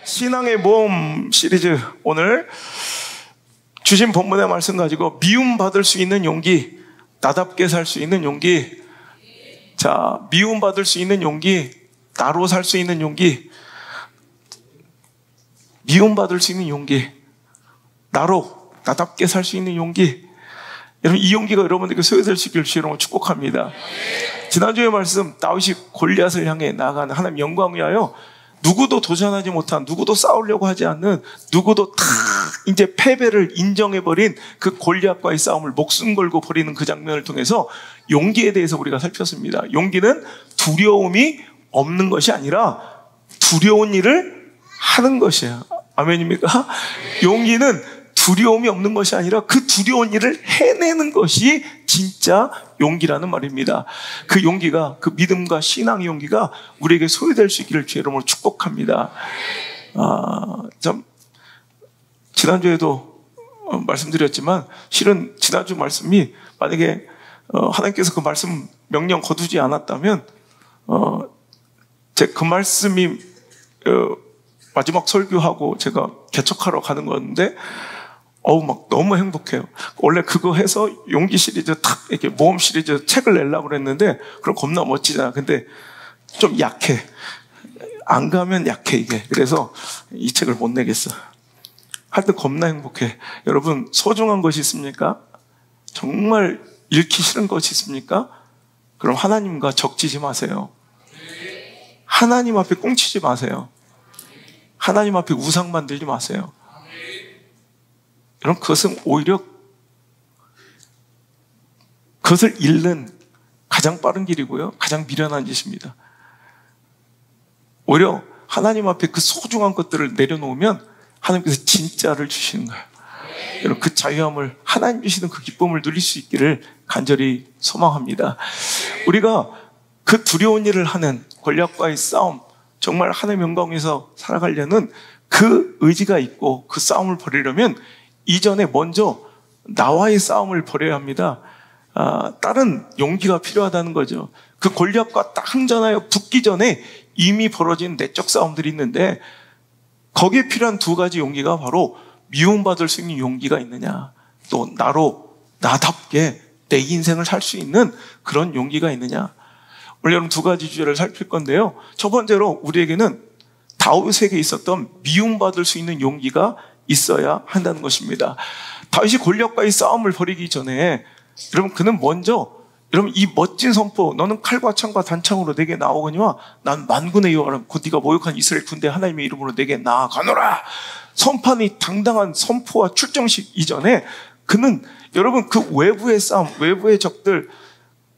신앙의 모험 시리즈, 오늘 주신 본문의 말씀 가지고 미움받을 수 있는 용기, 나답게 살 수 있는 용기. 자, 미움받을 수 있는 용기, 나로 살 수 있는 용기. 미움받을 수 있는 용기, 나로 나답게 살 수 있는 용기. 여러분, 이 용기가 여러분에게 소유될 수 있기를 주의 이름으로 축복합니다. 지난주의 말씀, 다윗이 골리앗을 향해 나아가는 하나님 영광을 위하여 누구도 도전하지 못한, 누구도 싸우려고 하지 않는, 누구도 다 이제 패배를 인정해버린 그 골리앗과의 싸움을 목숨 걸고 벌이는 그 장면을 통해서 용기에 대해서 우리가 살폈습니다. 용기는 두려움이 없는 것이 아니라 두려운 일을 하는 것이에요. 아멘입니까? 용기는 두려움이 없는 것이 아니라 그 두려운 일을 해내는 것이 진짜 용기라는 말입니다. 그 용기가, 그 믿음과 신앙의 용기가 우리에게 소유될 수 있기를 주의 이름으로 축복합니다. 지난주에도 말씀드렸지만, 실은 지난주 말씀이 만약에 하나님께서 그 말씀 명령 거두지 않았다면 제 그 말씀이 마지막 설교하고 제가 개척하러 가는 건데 막 너무 행복해요. 원래 그거 해서 용기 시리즈 탁 이렇게 모험 시리즈 책을 내려고 그랬는데, 그럼 겁나 멋지잖아. 근데 좀 약해. 안 가면 약해 이게. 그래서 이 책을 못 내겠어. 할 때 겁나 행복해. 여러분, 소중한 것이 있습니까? 정말 잃기 싫은 것이 있습니까? 그럼 하나님과 적지지 마세요. 하나님 앞에 꽁치지 마세요. 하나님 앞에 우상 만들지 마세요. 여러분, 그것은 오히려 그것을 잃는 가장 빠른 길이고요, 가장 미련한 짓입니다. 오히려 하나님 앞에 그 소중한 것들을 내려놓으면 하나님께서 진짜를 주시는 거예요. 여러분, 그 자유함을, 하나님 주시는 그 기쁨을 누릴 수 있기를 간절히 소망합니다. 우리가 그 두려운 일을 하는 골리앗과의 싸움, 정말 하나님의 영광에서 살아가려는 그 의지가 있고 그 싸움을 벌이려면 이전에 먼저 나와의 싸움을 벌여야 합니다. 다른 용기가 필요하다는 거죠. 그 골리앗과 딱 흥전하여 붙기 전에 이미 벌어진 내적 싸움들이 있는데, 거기에 필요한 두 가지 용기가 바로 미움받을 수 있는 용기가 있느냐, 또 나로 나답게 내 인생을 살 수 있는 그런 용기가 있느냐. 오늘 여러분, 두 가지 주제를 살필 건데요. 첫 번째로 우리에게는 다윗에게 있었던 미움받을 수 있는 용기가 있어야 한다는 것입니다. 다윗이 골리앗과의 싸움을 벌이기 전에, 여러분, 그는 먼저, 여러분, 이 멋진 선포, 너는 칼과 창과 단창으로 내게 나오거니와 난 만군의 여호와라, 곧 네가 모욕한 이스라엘 군대 하나님의 이름으로 내게 나아가노라. 선판이 당당한 선포와 출정식 이전에 그는, 여러분, 그 외부의 싸움, 외부의 적들,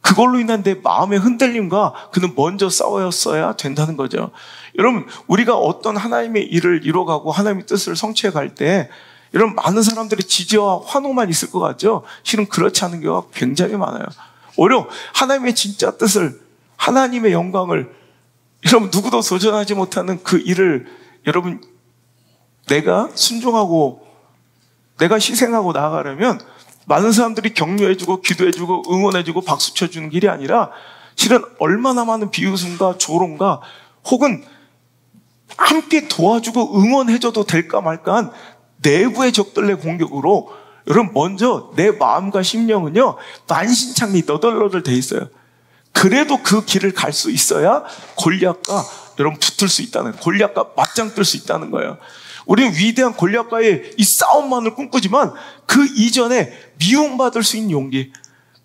그걸로 인한 내 마음의 흔들림과 그는 먼저 싸웠어야 된다는 거죠. 여러분, 우리가 어떤 하나님의 일을 이뤄가고 하나님의 뜻을 성취해 갈 때, 여러분, 많은 사람들의 지지와 환호만 있을 것 같죠? 실은 그렇지 않은 경우가 굉장히 많아요. 오히려 하나님의 진짜 뜻을, 하나님의 영광을, 여러분, 누구도 도전하지 못하는 그 일을, 여러분, 내가 순종하고 내가 희생하고 나아가려면 많은 사람들이 격려해주고 기도해주고 응원해주고 박수 쳐주는 길이 아니라, 실은 얼마나 많은 비웃음과 조롱과 혹은 함께 도와주고 응원해줘도 될까 말까한 내부의 적들의 공격으로, 여러분, 먼저 내 마음과 심령은요 만신창이 너덜너덜 돼 있어요. 그래도 그 길을 갈 수 있어야 골리앗과 여러분 붙을 수 있다는, 골리앗과 맞짱 뜰 수 있다는 거예요. 우리는 위대한 골리앗과의 이 싸움만을 꿈꾸지만 그 이전에 미움받을 수 있는 용기,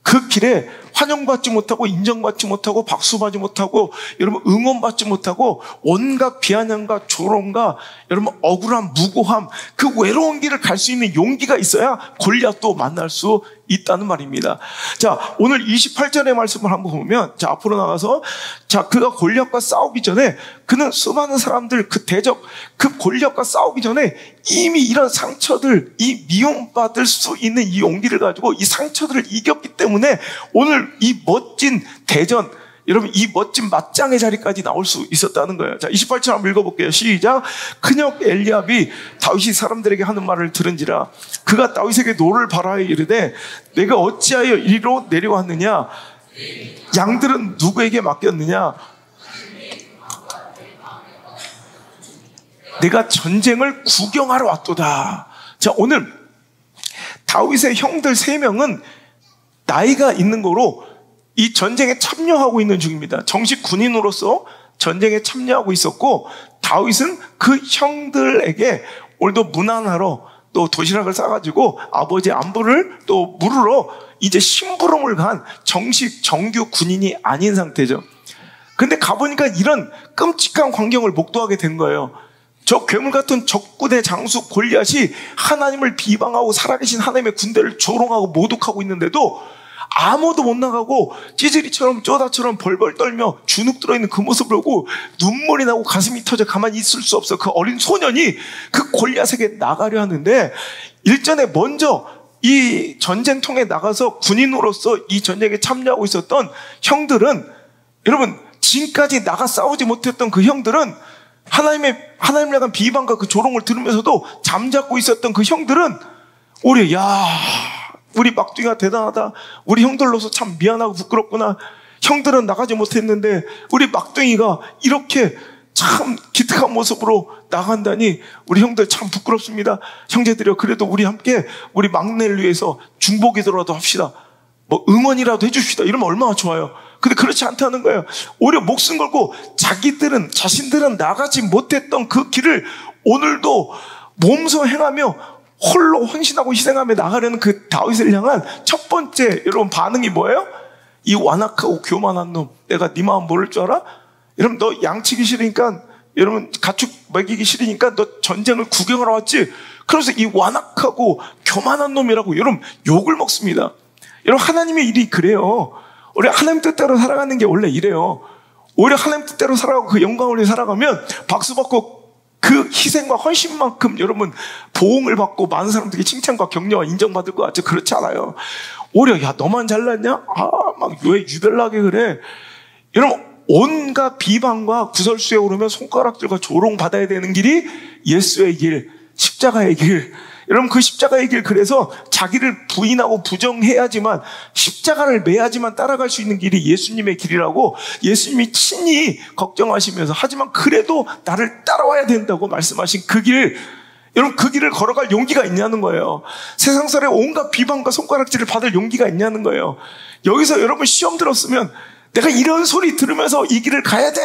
그 길에 환영받지 못하고 인정받지 못하고 박수받지 못하고 여러분 응원받지 못하고 온갖 비아냥과 조롱과 여러분 억울함, 무고함, 그 외로운 길을 갈 수 있는 용기가 있어야 골리앗도 만날 수 있다는 말입니다. 자, 오늘 28절의 말씀을 한번 보면, 자, 앞으로 나가서, 자, 그가 골리앗과 싸우기 전에 그는 수많은 사람들, 그 대적, 그 골리앗과 싸우기 전에 이미 이런 상처들, 이 미움받을 수 있는 이 용기를 가지고 이 상처들을 이겼기 때문에 오늘 이 멋진 대전, 여러분, 이 멋진 맞짱의 자리까지 나올 수 있었다는 거예요. 자, 28절 한번 읽어볼게요. 시작. 큰형 엘리압이 다윗이 사람들에게 하는 말을 들은지라 그가 다윗에게 노를 바라에 이르되 내가 어찌하여 이리로 내려왔느냐, 양들은 누구에게 맡겼느냐. 내가 전쟁을 구경하러 왔도다. 자, 오늘 다윗의 형들 3명은 나이가 있는 거로 이 전쟁에 참여하고 있는 중입니다. 정식 군인으로서 전쟁에 참여하고 있었고, 다윗은 그 형들에게 오늘도 문안하러 또 도시락을 싸가지고 아버지 안부를 또 물으러 이제 심부름을 간 정식 정규 군인이 아닌 상태죠. 근데 가보니까 이런 끔찍한 광경을 목도하게 된 거예요. 저 괴물 같은 적군의 장수 골리앗이 하나님을 비방하고 살아계신 하나님의 군대를 조롱하고 모독하고 있는데도 아무도 못 나가고 찌질이처럼 쪼다처럼 벌벌 떨며 주눅 들어있는 그 모습을 보고 눈물이 나고 가슴이 터져 가만히 있을 수 없어. 그 어린 소년이 그 골리앗에게 나가려 하는데, 일전에 먼저 이 전쟁통에 나가서 군인으로서 이 전쟁에 참여하고 있었던 형들은, 여러분, 지금까지 나가 싸우지 못했던 그 형들은, 하나님을 향한 비방과 그 조롱을 들으면서도 잠자고 있었던 그 형들은 오히려, 야, 우리 막둥이가 대단하다, 우리 형들로서 참 미안하고 부끄럽구나, 형들은 나가지 못했는데 우리 막둥이가 이렇게 참 기특한 모습으로 나간다니 우리 형들 참 부끄럽습니다. 형제들이여, 그래도 우리 함께 우리 막내를 위해서 중보기도라도 합시다, 뭐 응원이라도 해줍시다, 이러면 얼마나 좋아요. 근데 그렇지 않다는 거예요. 오히려 목숨 걸고 자신들은 나가지 못했던 그 길을 오늘도 몸소 행하며 홀로 헌신하고 희생하며 나가려는 그 다윗을 향한 첫 번째 여러분 반응이 뭐예요? 이 완악하고 교만한 놈, 내가 네 마음 모를 줄 알아? 여러분, 너 양치기 싫으니까, 여러분 가축 먹이기 싫으니까 너 전쟁을 구경하러 왔지? 그래서 이 완악하고 교만한 놈이라고 여러분 욕을 먹습니다. 여러분, 하나님의 일이 그래요. 우리 하나님 뜻대로 살아가는 게 원래 이래요. 오히려 하나님 뜻대로 살아가고 그 영광을 위해 살아가면 박수받고 그 희생과 헌신만큼 여러분 보응을 받고 많은 사람들에게 칭찬과 격려와 인정받을 것 같죠? 그렇지 않아요. 오히려, 야, 너만 잘났냐? 아, 막 왜 유별나게 그래? 여러분, 온갖 비방과 구설수에 오르면 손가락들과 조롱받아야 되는 길이 예수의 길, 십자가의 길. 여러분, 그 십자가의 길, 그래서 자기를 부인하고 부정해야지만, 십자가를 매야지만 따라갈 수 있는 길이 예수님의 길이라고 예수님이 친히 걱정하시면서, 하지만 그래도 나를 따라와야 된다고 말씀하신 그 길, 여러분, 그 길을 걸어갈 용기가 있냐는 거예요. 세상살에 온갖 비방과 손가락질을 받을 용기가 있냐는 거예요. 여기서 여러분 시험 들었으면 내가 이런 소리 들으면서 이 길을 가야 돼,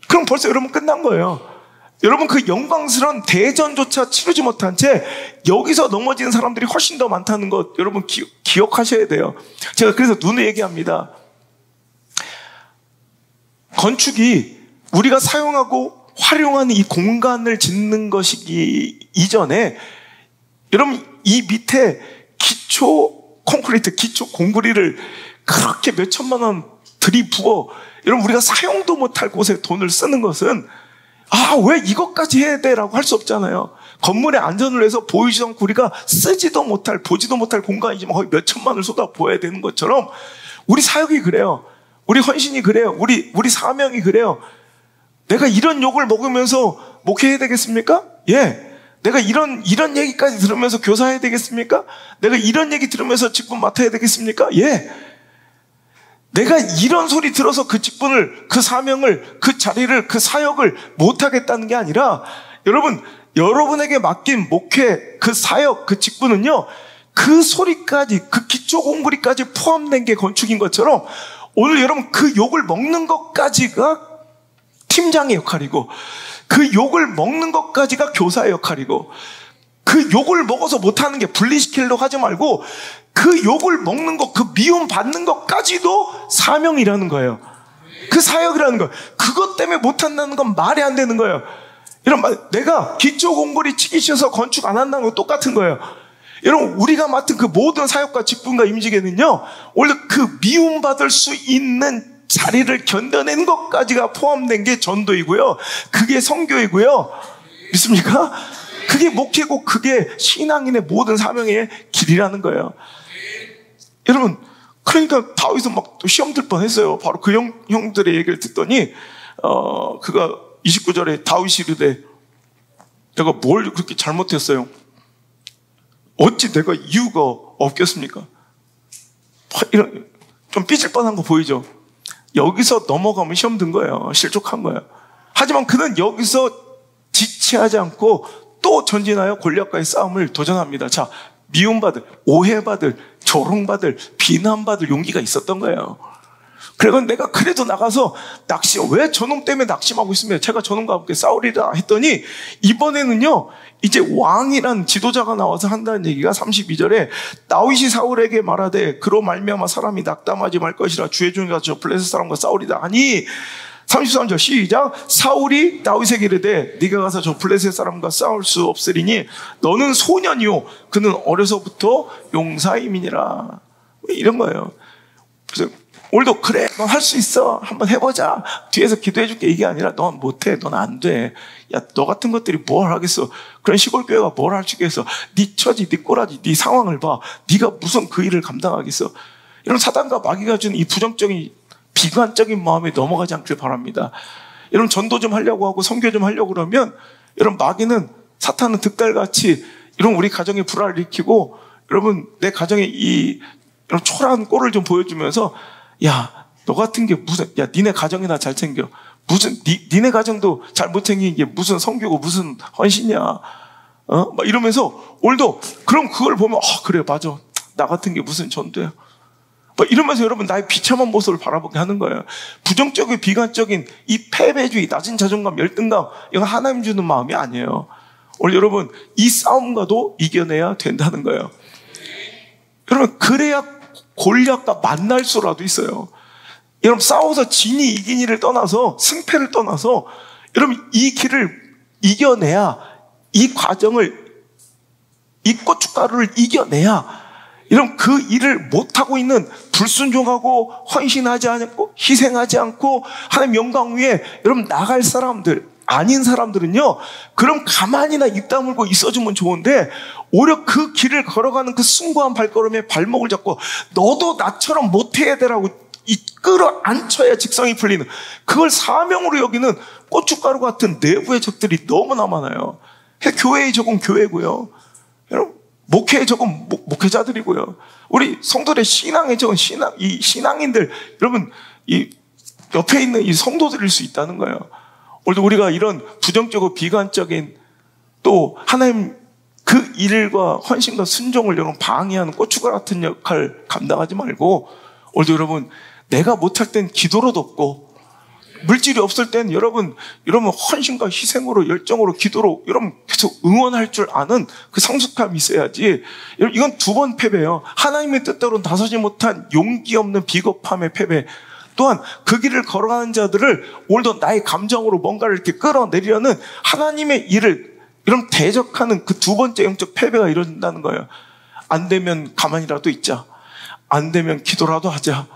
그럼 벌써 여러분 끝난 거예요. 여러분, 그 영광스러운 대전조차 치르지 못한 채 여기서 넘어지는 사람들이 훨씬 더 많다는 것 여러분 기억하셔야 돼요. 제가 그래서 눈을 얘기합니다. 건축이 우리가 사용하고 활용하는 이 공간을 짓는 것이기 이전에, 여러분, 이 밑에 기초 콘크리트, 기초 공구리를 그렇게 몇 천만 원 들이부어 여러분 우리가 사용도 못할 곳에 돈을 쓰는 것은, 아, 왜 이것까지 해야 돼? 라고 할 수 없잖아요. 건물의 안전을 위해서 보이지도 않고 우리가 쓰지도 못할, 보지도 못할 공간이지만 거의 몇 천만을 쏟아 부어야 되는 것처럼 우리 사역이 그래요. 우리 헌신이 그래요. 우리 사명이 그래요. 내가 이런 욕을 먹으면서 목회해야 되겠습니까? 예. 내가 이런 얘기까지 들으면서 교사해야 되겠습니까? 내가 이런 얘기 들으면서 직분 맡아야 되겠습니까? 예. 내가 이런 소리 들어서 그 직분을, 그 사명을, 그 자리를, 그 사역을 못하겠다는 게 아니라, 여러분, 여러분에게 맡긴 목회, 그 사역, 그 직분은요, 그 소리까지, 그 기초 공부리까지 포함된 게 건축인 것처럼, 오늘 여러분 그 욕을 먹는 것까지가 팀장의 역할이고, 그 욕을 먹는 것까지가 교사의 역할이고, 그 욕을 먹어서 못하는 게 분리시키려고 하지 말고, 그 욕을 먹는 것, 그 미움 받는 것까지도 사명이라는 거예요. 그 사역이라는 거예요. 그것 때문에 못한다는 건 말이 안 되는 거예요. 내가 기초 공고리 치기 싫어서 건축 안 한다는 건 똑같은 거예요. 여러분, 우리가 맡은 그 모든 사역과 직분과 임직에는요, 원래 그 미움받을 수 있는 자리를 견뎌내는 것까지가 포함된 게 전도이고요, 그게 선교이고요. 믿습니까? 그게 목회고 그게 신앙인의 모든 사명의 길이라는 거예요. 여러분, 그러니까 다윗은 막 또 시험 들 뻔했어요. 바로 그 형들의 얘기를 듣더니 그가 29절에 다윗이 이르되, 내가 뭘 그렇게 잘못했어요? 어찌 내가 이유가 없겠습니까? 이런 좀 삐질 뻔한 거 보이죠? 여기서 넘어가면 시험 든 거예요. 실족한 거예요. 하지만 그는 여기서 취하지 않고 또 전진하여 골리앗과의 싸움을 도전합니다. 자, 미움받을, 오해받을, 조롱받을, 비난받을 용기가 있었던 거예요. 그래서 내가 그래도 나가서 왜 저놈 때문에 낙심하고 있으면 제가 저놈과 함께 싸우리라 했더니, 이번에는요, 이제 왕이란 지도자가 나와서 한다는 얘기가 32절에 다윗이 사울에게 말하되 그로 말미암아 사람이 낙담하지 말 것이라 주의 종이가 저 블레셋 사람과 싸우리다 하니, 33절 시작. 사울이 다윗에게 이르되 네가 가서 저 블레셋 사람과 싸울 수 없으리니 너는 소년이요 그는 어려서부터 용사임이니라. 이런 거예요. 그래서 오늘도 그래, 넌 할 수 있어, 한번 해보자, 뒤에서 기도해 줄게, 이게 아니라 넌 못해, 넌 안 돼. 야, 너 같은 것들이 뭘 하겠어. 그런 시골 교회가 뭘 할 수 있겠어. 네 처지, 네 꼬라지, 네 상황을 봐. 네가 무슨 그 일을 감당하겠어. 이런 사단과 마귀가 준 이 부정적인 비관적인 마음에 넘어가지 않길 바랍니다. 여러분, 전도 좀 하려고 하고 선교 좀 하려고 그러면, 여러분, 마귀는, 사탄은 득달같이 이런 우리 가정에 불화를 일으키고, 여러분, 내 가정에 이런 초라한 꼴을 좀 보여주면서, 야, 너 같은 게 무슨, 야, 니네 가정이나 잘 챙겨. 무슨, 니네 가정도 잘 못 챙긴 게 무슨 선교고 무슨 헌신이야. 막 이러면서, 오늘도, 그럼 그걸 보면, 그래, 맞아. 나 같은 게 무슨 전도야. 막 이러면서 여러분, 나의 비참한 모습을 바라보게 하는 거예요. 부정적인, 비관적인 이 패배주의, 낮은 자존감, 열등감, 이건 하나님 주는 마음이 아니에요. 오늘 여러분, 이 싸움과도 이겨내야 된다는 거예요. 여러분, 그래야 골리앗과 만날 수라도 있어요. 여러분, 싸워서 진이 이기니를 떠나서, 승패를 떠나서, 여러분, 이 길을 이겨내야, 이 과정을, 이 고춧가루를 이겨내야, 여러분, 그 일을 못하고 있는 불순종하고 헌신하지 않고 희생하지 않고 하나님 영광 위에 여러분 나갈 사람들, 아닌 사람들은요, 그럼 가만히나 입 다물고 있어주면 좋은데, 오히려 그 길을 걸어가는 그 숭고한 발걸음에 발목을 잡고 너도 나처럼 못해야 되라고 끌어안쳐야 직성이 풀리는, 그걸 사명으로 여기는 고춧가루 같은 내부의 적들이 너무나 많아요. 교회의 적은 교회고요, 여러분, 목회의 적은 목회자들이고요, 우리 성도들의 신앙의 적은 이 신앙인들, 여러분, 이 옆에 있는 이 성도들일 수 있다는 거예요. 오늘도 우리가 이런 부정적이고 비관적인, 또 하나님 그 일과 헌신과 순종을 여러분 방해하는 고춧가루 같은 역할 감당하지 말고, 오늘도 여러분, 내가 못할 땐 기도로도 없고, 물질이 없을 땐 여러분 헌신과 희생으로, 열정으로, 기도로 여러분 계속 응원할 줄 아는 그 성숙함이 있어야지. 이건 두 번 패배예요. 하나님의 뜻대로 나서지 못한 용기 없는 비겁함의 패배, 또한 그 길을 걸어가는 자들을 오늘도 나의 감정으로 뭔가를 이렇게 끌어내리려는 하나님의 일을 이런 대적하는 그 두 번째 영적 패배가 이루어진다는 거예요. 안 되면 가만히라도 있자, 안 되면 기도라도 하자,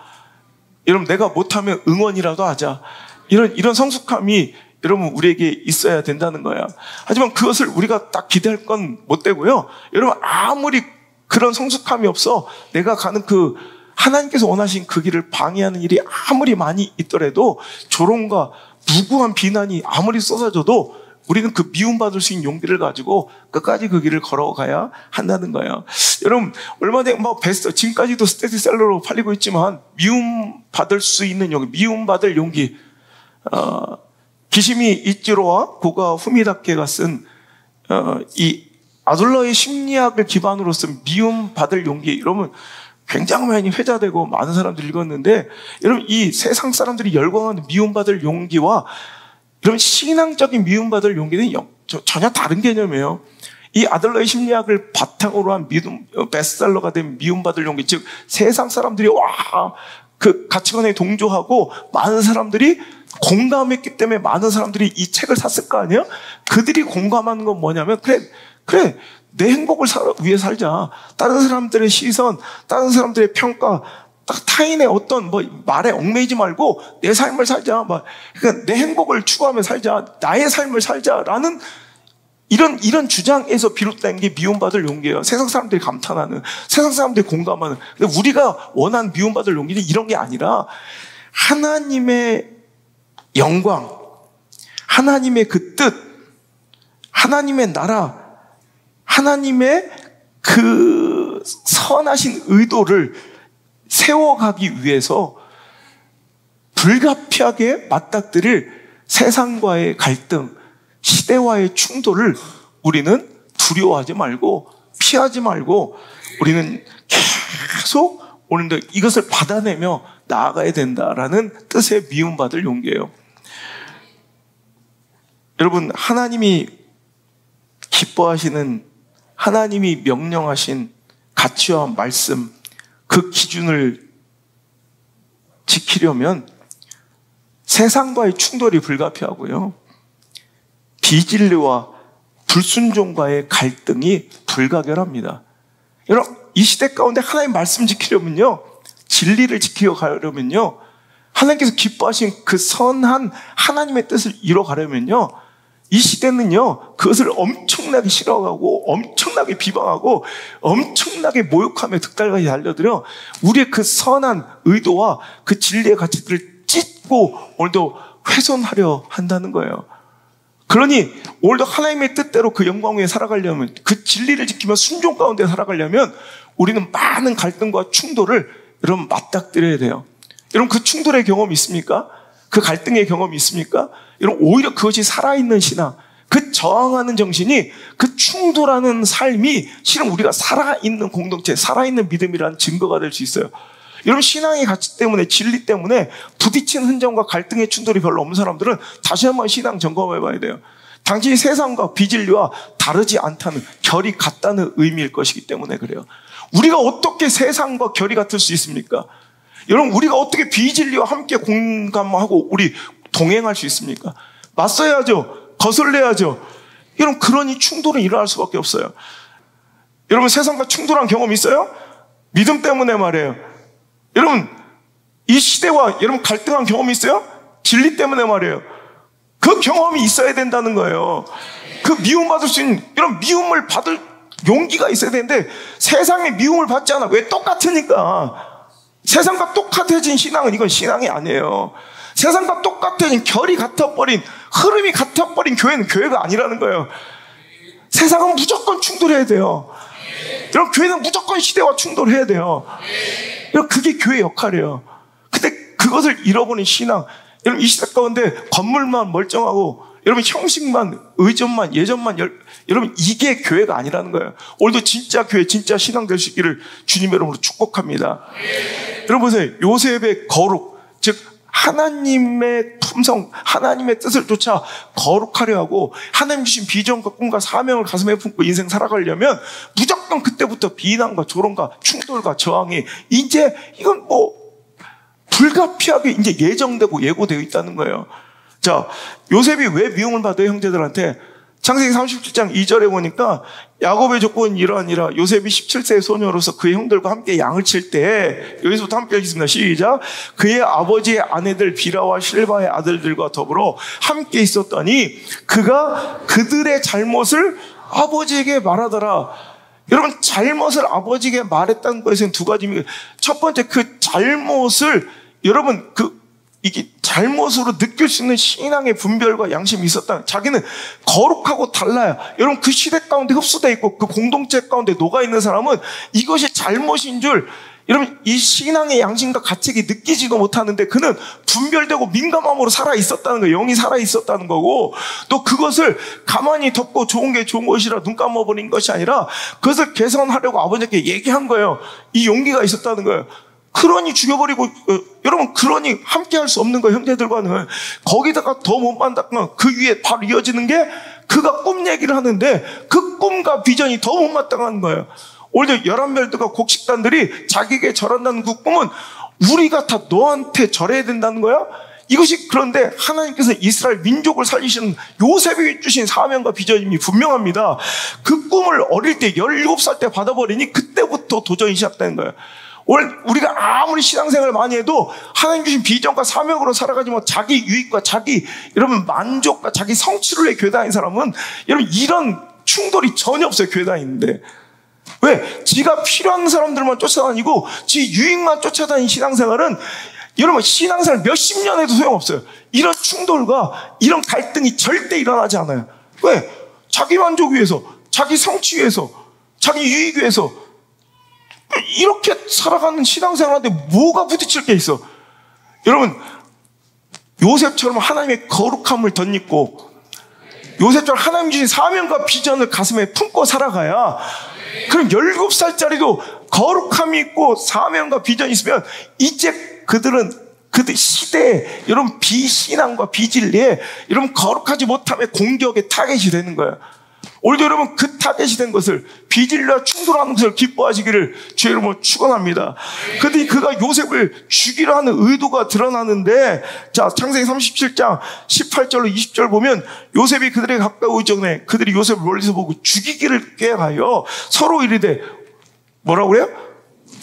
여러분 내가 못하면 응원이라도 하자, 이런 성숙함이 여러분 우리에게 있어야 된다는 거예요. 하지만 그것을 우리가 딱 기대할 건 못 되고요, 여러분 아무리 그런 성숙함이 없어 내가 가는 그 하나님께서 원하신 그 길을 방해하는 일이 아무리 많이 있더라도, 조롱과 무고한 비난이 아무리 쏟아져도 우리는 그 미움받을 수 있는 용기를 가지고 끝까지 그 길을 걸어가야 한다는 거예요. 여러분, 얼마 전에 지금까지도 스테디셀러로 팔리고 있지만, 미움받을 수 있는 용기, 미움받을 용기, 기시미 이치로와 고가 후미다케가 쓴 이 아둘러의 심리학을 기반으로 쓴 미움받을 용기, 여러분 굉장히 많이 회자되고 많은 사람들이 읽었는데, 여러분 이 세상 사람들이 열광하는 미움받을 용기와 여러분 신앙적인 미움받을 용기는 전혀 다른 개념이에요. 이 아들러의 심리학을 바탕으로 한 베스트셀러가 된 미움받을 용기, 즉 세상 사람들이 그 가치관에 동조하고 많은 사람들이 공감했기 때문에 많은 사람들이 이 책을 샀을 거 아니에요? 그들이 공감하는 건 뭐냐면, 그래 내 행복을 위해 살자. 다른 사람들의 시선, 다른 사람들의 평가, 타인의 어떤 말에 얽매이지 말고 내 삶을 살자. 그러니까 내 행복을 추구하며 살자. 나의 삶을 살자라는 이런 주장에서 비롯된 게 미움받을 용기예요. 세상 사람들이 감탄하는, 세상 사람들이 공감하는. 근데 우리가 원하는 미움받을 용기는 이런 게 아니라, 하나님의 영광, 하나님의 그 뜻, 하나님의 나라, 하나님의 그 선하신 의도를 세워가기 위해서 불가피하게 맞닥뜨릴 세상과의 갈등, 시대와의 충돌을 우리는 두려워하지 말고 피하지 말고 우리는 계속 오늘도 이것을 받아내며 나아가야 된다라는 뜻의 미움받을 용기예요. 여러분, 하나님이 기뻐하시는, 하나님이 명령하신 가치와 말씀, 그 기준을 지키려면 세상과의 충돌이 불가피하고요, 비진리와 불순종과의 갈등이 불가결합니다. 여러분, 이 시대 가운데 하나님 말씀 지키려면요, 진리를 지켜가려면요, 하나님께서 기뻐하신 그 선한 하나님의 뜻을 이뤄가려면요, 이 시대는요, 그것을 엄청나게 싫어하고 엄청나게 비방하고 엄청나게 모욕하며 득달까지 알려드려 우리의 그 선한 의도와 그 진리의 가치들을 찢고 오늘도 훼손하려 한다는 거예요. 그러니 오늘도 하나님의 뜻대로 그 영광 위에 살아가려면, 그 진리를 지키며 순종 가운데 살아가려면 우리는 많은 갈등과 충돌을 여러분 맞닥뜨려야 돼요. 여러분, 그 충돌의 경험이 있습니까? 그 갈등의 경험이 있습니까? 여러분, 오히려 그것이 살아있는 신앙, 그 저항하는 정신이, 그 충돌하는 삶이 실은 우리가 살아있는 공동체, 살아있는 믿음이라는 증거가 될 수 있어요. 여러분, 신앙의 가치 때문에, 진리 때문에 부딪히는 흔적과 갈등의 충돌이 별로 없는 사람들은 다시 한번 신앙 점검해 봐야 돼요. 당신이 세상과 비진리와 다르지 않다는, 결이 같다는 의미일 것이기 때문에 그래요. 우리가 어떻게 세상과 결이 같을 수 있습니까? 여러분, 우리가 어떻게 비진리와 함께 공감하고 우리 동행할 수 있습니까? 맞서야죠. 거슬려야죠. 여러분, 그러니 충돌은 일어날 수밖에 없어요. 여러분, 세상과 충돌한 경험 있어요? 믿음 때문에 말이에요. 여러분, 이 시대와 여러분 갈등한 경험이 있어요? 진리 때문에 말이에요. 그 경험이 있어야 된다는 거예요. 그 미움받을 수 있는, 이런 미움을 받을 용기가 있어야 되는데 세상에 미움을 받지 않아. 왜? 똑같으니까. 세상과 똑같아진 신앙은 이건 신앙이 아니에요. 세상과 똑같아진 결이 같아버린, 흐름이 같아버린 교회는 교회가 아니라는 거예요. 세상은 무조건 충돌해야 돼요. 여러분, 교회는 무조건 시대와 충돌해야 돼요. 여러분, 그게 교회 역할이에요. 근데 그것을 잃어버린 신앙, 여러분, 이 시대 가운데 건물만 멀쩡하고 여러분 형식만, 의전만, 예전만, 여러분, 이게 교회가 아니라는 거예요. 오늘도 진짜 교회, 진짜 신앙 될 수 있기를 주님의 이름으로 축복합니다. 여러분 보세요. 요셉의 거룩, 즉 하나님의 품성, 하나님의 뜻을 쫓아 거룩하려 하고 하나님 주신 비전과 꿈과 사명을 가슴에 품고 인생 살아가려면 무조건 그때부터 비난과 조롱과 충돌과 저항이 이제 이건 뭐 불가피하게 이제 예정되고 예고되어 있다는 거예요. 자, 요셉이 왜 미움을 받아요, 형제들한테? 창세기 37장 2절에 보니까 야곱의 조건이 이러하니라. 요셉이 17세의 소녀로서 그의 형들과 함께 양을 칠 때, 여기서부터 함께 읽겠습니다. 시작. 그의 아버지의 아내들 비라와 실바의 아들들과 더불어 함께 있었더니 그가 그들의 잘못을 아버지에게 말하더라. 여러분, 잘못을 아버지에게 말했다는 것에는 두 가지 의미가, 첫 번째, 그 잘못을 여러분 이게 잘못으로 느낄 수 있는 신앙의 분별과 양심이 있었다. 자기는 거룩하고 달라요. 여러분, 그 시대 가운데 흡수되어 있고 그 공동체 가운데 녹아있는 사람은 이것이 잘못인 줄, 여러분, 이 신앙의 양심과 가책이 느끼지도 못하는데 그는 분별되고 민감함으로 살아있었다는 거예요. 영이 살아있었다는 거고, 또 그것을 가만히 덮고 좋은 게 좋은 것이라 눈 감아버린 것이 아니라 그것을 개선하려고 아버지께 얘기한 거예요. 이 용기가 있었다는 거예요. 그러니 죽여버리고, 여러분, 그러니 함께 할 수 없는 거예요, 형제들과는. 거기다가 더 못 만났건 그 위에 바로 이어지는 게 그가 꿈 얘기를 하는데 그 꿈과 비전이 더 못마땅한 거예요. 오히려 11별들과 곡식단들이 자기에게 절한다는 그 꿈은 우리가 다 너한테 절해야 된다는 거야? 이것이, 그런데 하나님께서 이스라엘 민족을 살리시는 요셉이 주신 사명과 비전이 분명합니다. 그 꿈을 어릴 때 17살 때 받아버리니 그때부터 도전이 시작되는 거예요. 오늘 우리가 아무리 신앙생활을 많이 해도 하나님 주신 비전과 사명으로 살아가지 못, 자기 유익과 자기 여러분 만족과 자기 성취를 위해 교회 다니는 사람은 여러분 이런 충돌이 전혀 없어요. 교회 다니는데. 왜? 지가 필요한 사람들만 쫓아다니고 지 유익만 쫓아다니는 신앙생활은 여러분 신앙생활 몇십 년 해도 소용없어요. 이런 충돌과 이런 갈등이 절대 일어나지 않아요. 왜? 자기 만족 위해서, 자기 성취 위해서, 자기 유익 위해서 이렇게 살아가는 신앙생활한테 뭐가 부딪힐 게 있어? 여러분, 요셉처럼 하나님의 거룩함을 덧입고 요셉처럼 하나님 주신 사명과 비전을 가슴에 품고 살아가야, 그럼 17살짜리도 거룩함이 있고 사명과 비전이 있으면 이제 그들은 그들 시대에 여러분 비신앙과 비진리에 여러분 거룩하지 못함의 공격의 타겟이 되는 거예요. 오늘도 여러분 그 타겟이 된 것을, 비진리와 충돌하는 것을 기뻐하시기를 주의 이름으로 축원합니다. 그런데 그가 요셉을 죽이려 하는 의도가 드러나는데, 자, 창세기 37장 18절로 20절 보면 요셉이 그들에게 가까이 오기 전에 그들이 요셉을 멀리서 보고 죽이기를 꾀하여 서로 이르되, 뭐라고 그래요?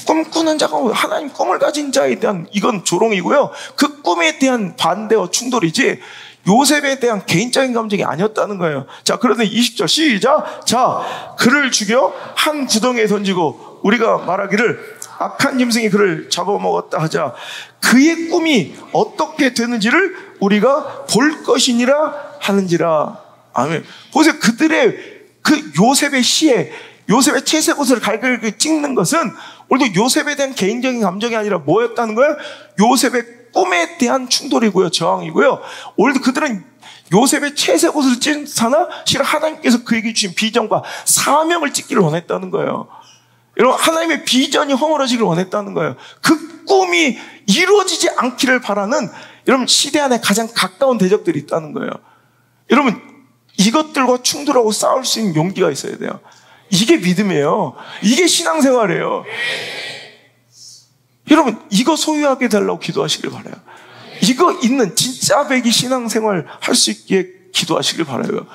꿈꾸는 자가 하나님 꿈을 가진 자에 대한, 이건 조롱이고요. 그 꿈에 대한 반대와 충돌이지 요셉에 대한 개인적인 감정이 아니었다는 거예요. 자, 그런데 20절 시작. 자, 그를 죽여 한 구덩이에 던지고 우리가 말하기를 악한 짐승이 그를 잡아먹었다 하자. 그의 꿈이 어떻게 되는지를 우리가 볼 것이니라 하는지라. 아멘. 보세요. 그들의 그 요셉의 시에 요셉의 채색 옷을 갈갈하게 찍는 것은 오늘도 요셉에 대한 개인적인 감정이 아니라 뭐였다는 거예요? 요셉의 꿈에 대한 충돌이고요, 저항이고요. 오늘도 그들은 요셉의 채색 옷을 찐 사나 실은 하나님께서 그에게 주신 비전과 사명을 찍기를 원했다는 거예요. 여러분, 하나님의 비전이 허물어지기를 원했다는 거예요. 그 꿈이 이루어지지 않기를 바라는 여러분 시대 안에 가장 가까운 대적들이 있다는 거예요. 여러분, 이것들과 충돌하고 싸울 수 있는 용기가 있어야 돼요. 이게 믿음이에요. 이게 신앙생활이에요. 여러분, 이거 소유하게 달라고 기도하시길 바라요. 이거 있는 진짜 백이 신앙생활 할 수 있게 기도하시길 바라요.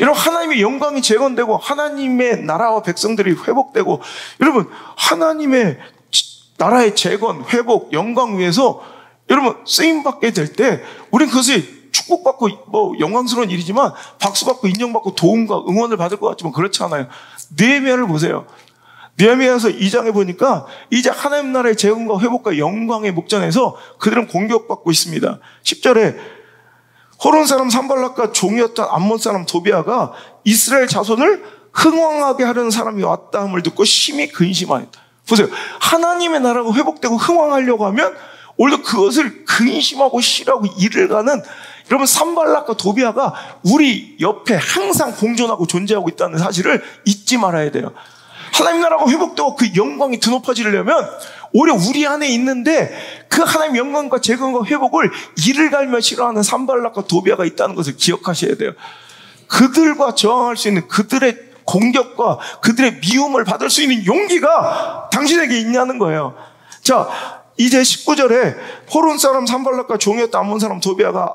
여러분, 하나님의 영광이 재건되고 하나님의 나라와 백성들이 회복되고, 여러분, 하나님의 나라의 재건, 회복, 영광 위해서 여러분 쓰임받게 될 때 우린 그것이 축복받고 뭐 영광스러운 일이지만 박수받고 인정받고 도움과 응원을 받을 것 같지만 그렇지 않아요. 느헤미야를 보세요. 느헤미야서 2장에 보니까 이제 하나님 나라의 재건과 회복과 영광의 목전에서 그들은 공격받고 있습니다. 10절에 호론 사람 산발락과 종이었던 암몬 사람 도비아가 이스라엘 자손을 흥왕하게 하려는 사람이 왔다 함을 듣고 심히 근심하였다. 보세요. 하나님의 나라가 회복되고 흥왕하려고 하면 오히려 그것을 근심하고 싫어하고 일을 가는 여러분 산발락과 도비아가 우리 옆에 항상 공존하고 존재하고 있다는 사실을 잊지 말아야 돼요. 하나님 나라가 회복되고 그 영광이 드높아지려면 오히려 우리 안에 있는데 그 하나님 영광과 재건과 회복을 이를 갈며 싫어하는 산발락과 도비아가 있다는 것을 기억하셔야 돼요. 그들과 저항할 수 있는 그들의 공격과 그들의 미움을 받을 수 있는 용기가 당신에게 있냐는 거예요. 자, 이제 19절에 호론 사람 산발락과 종이었던 암몬 사람 도비아가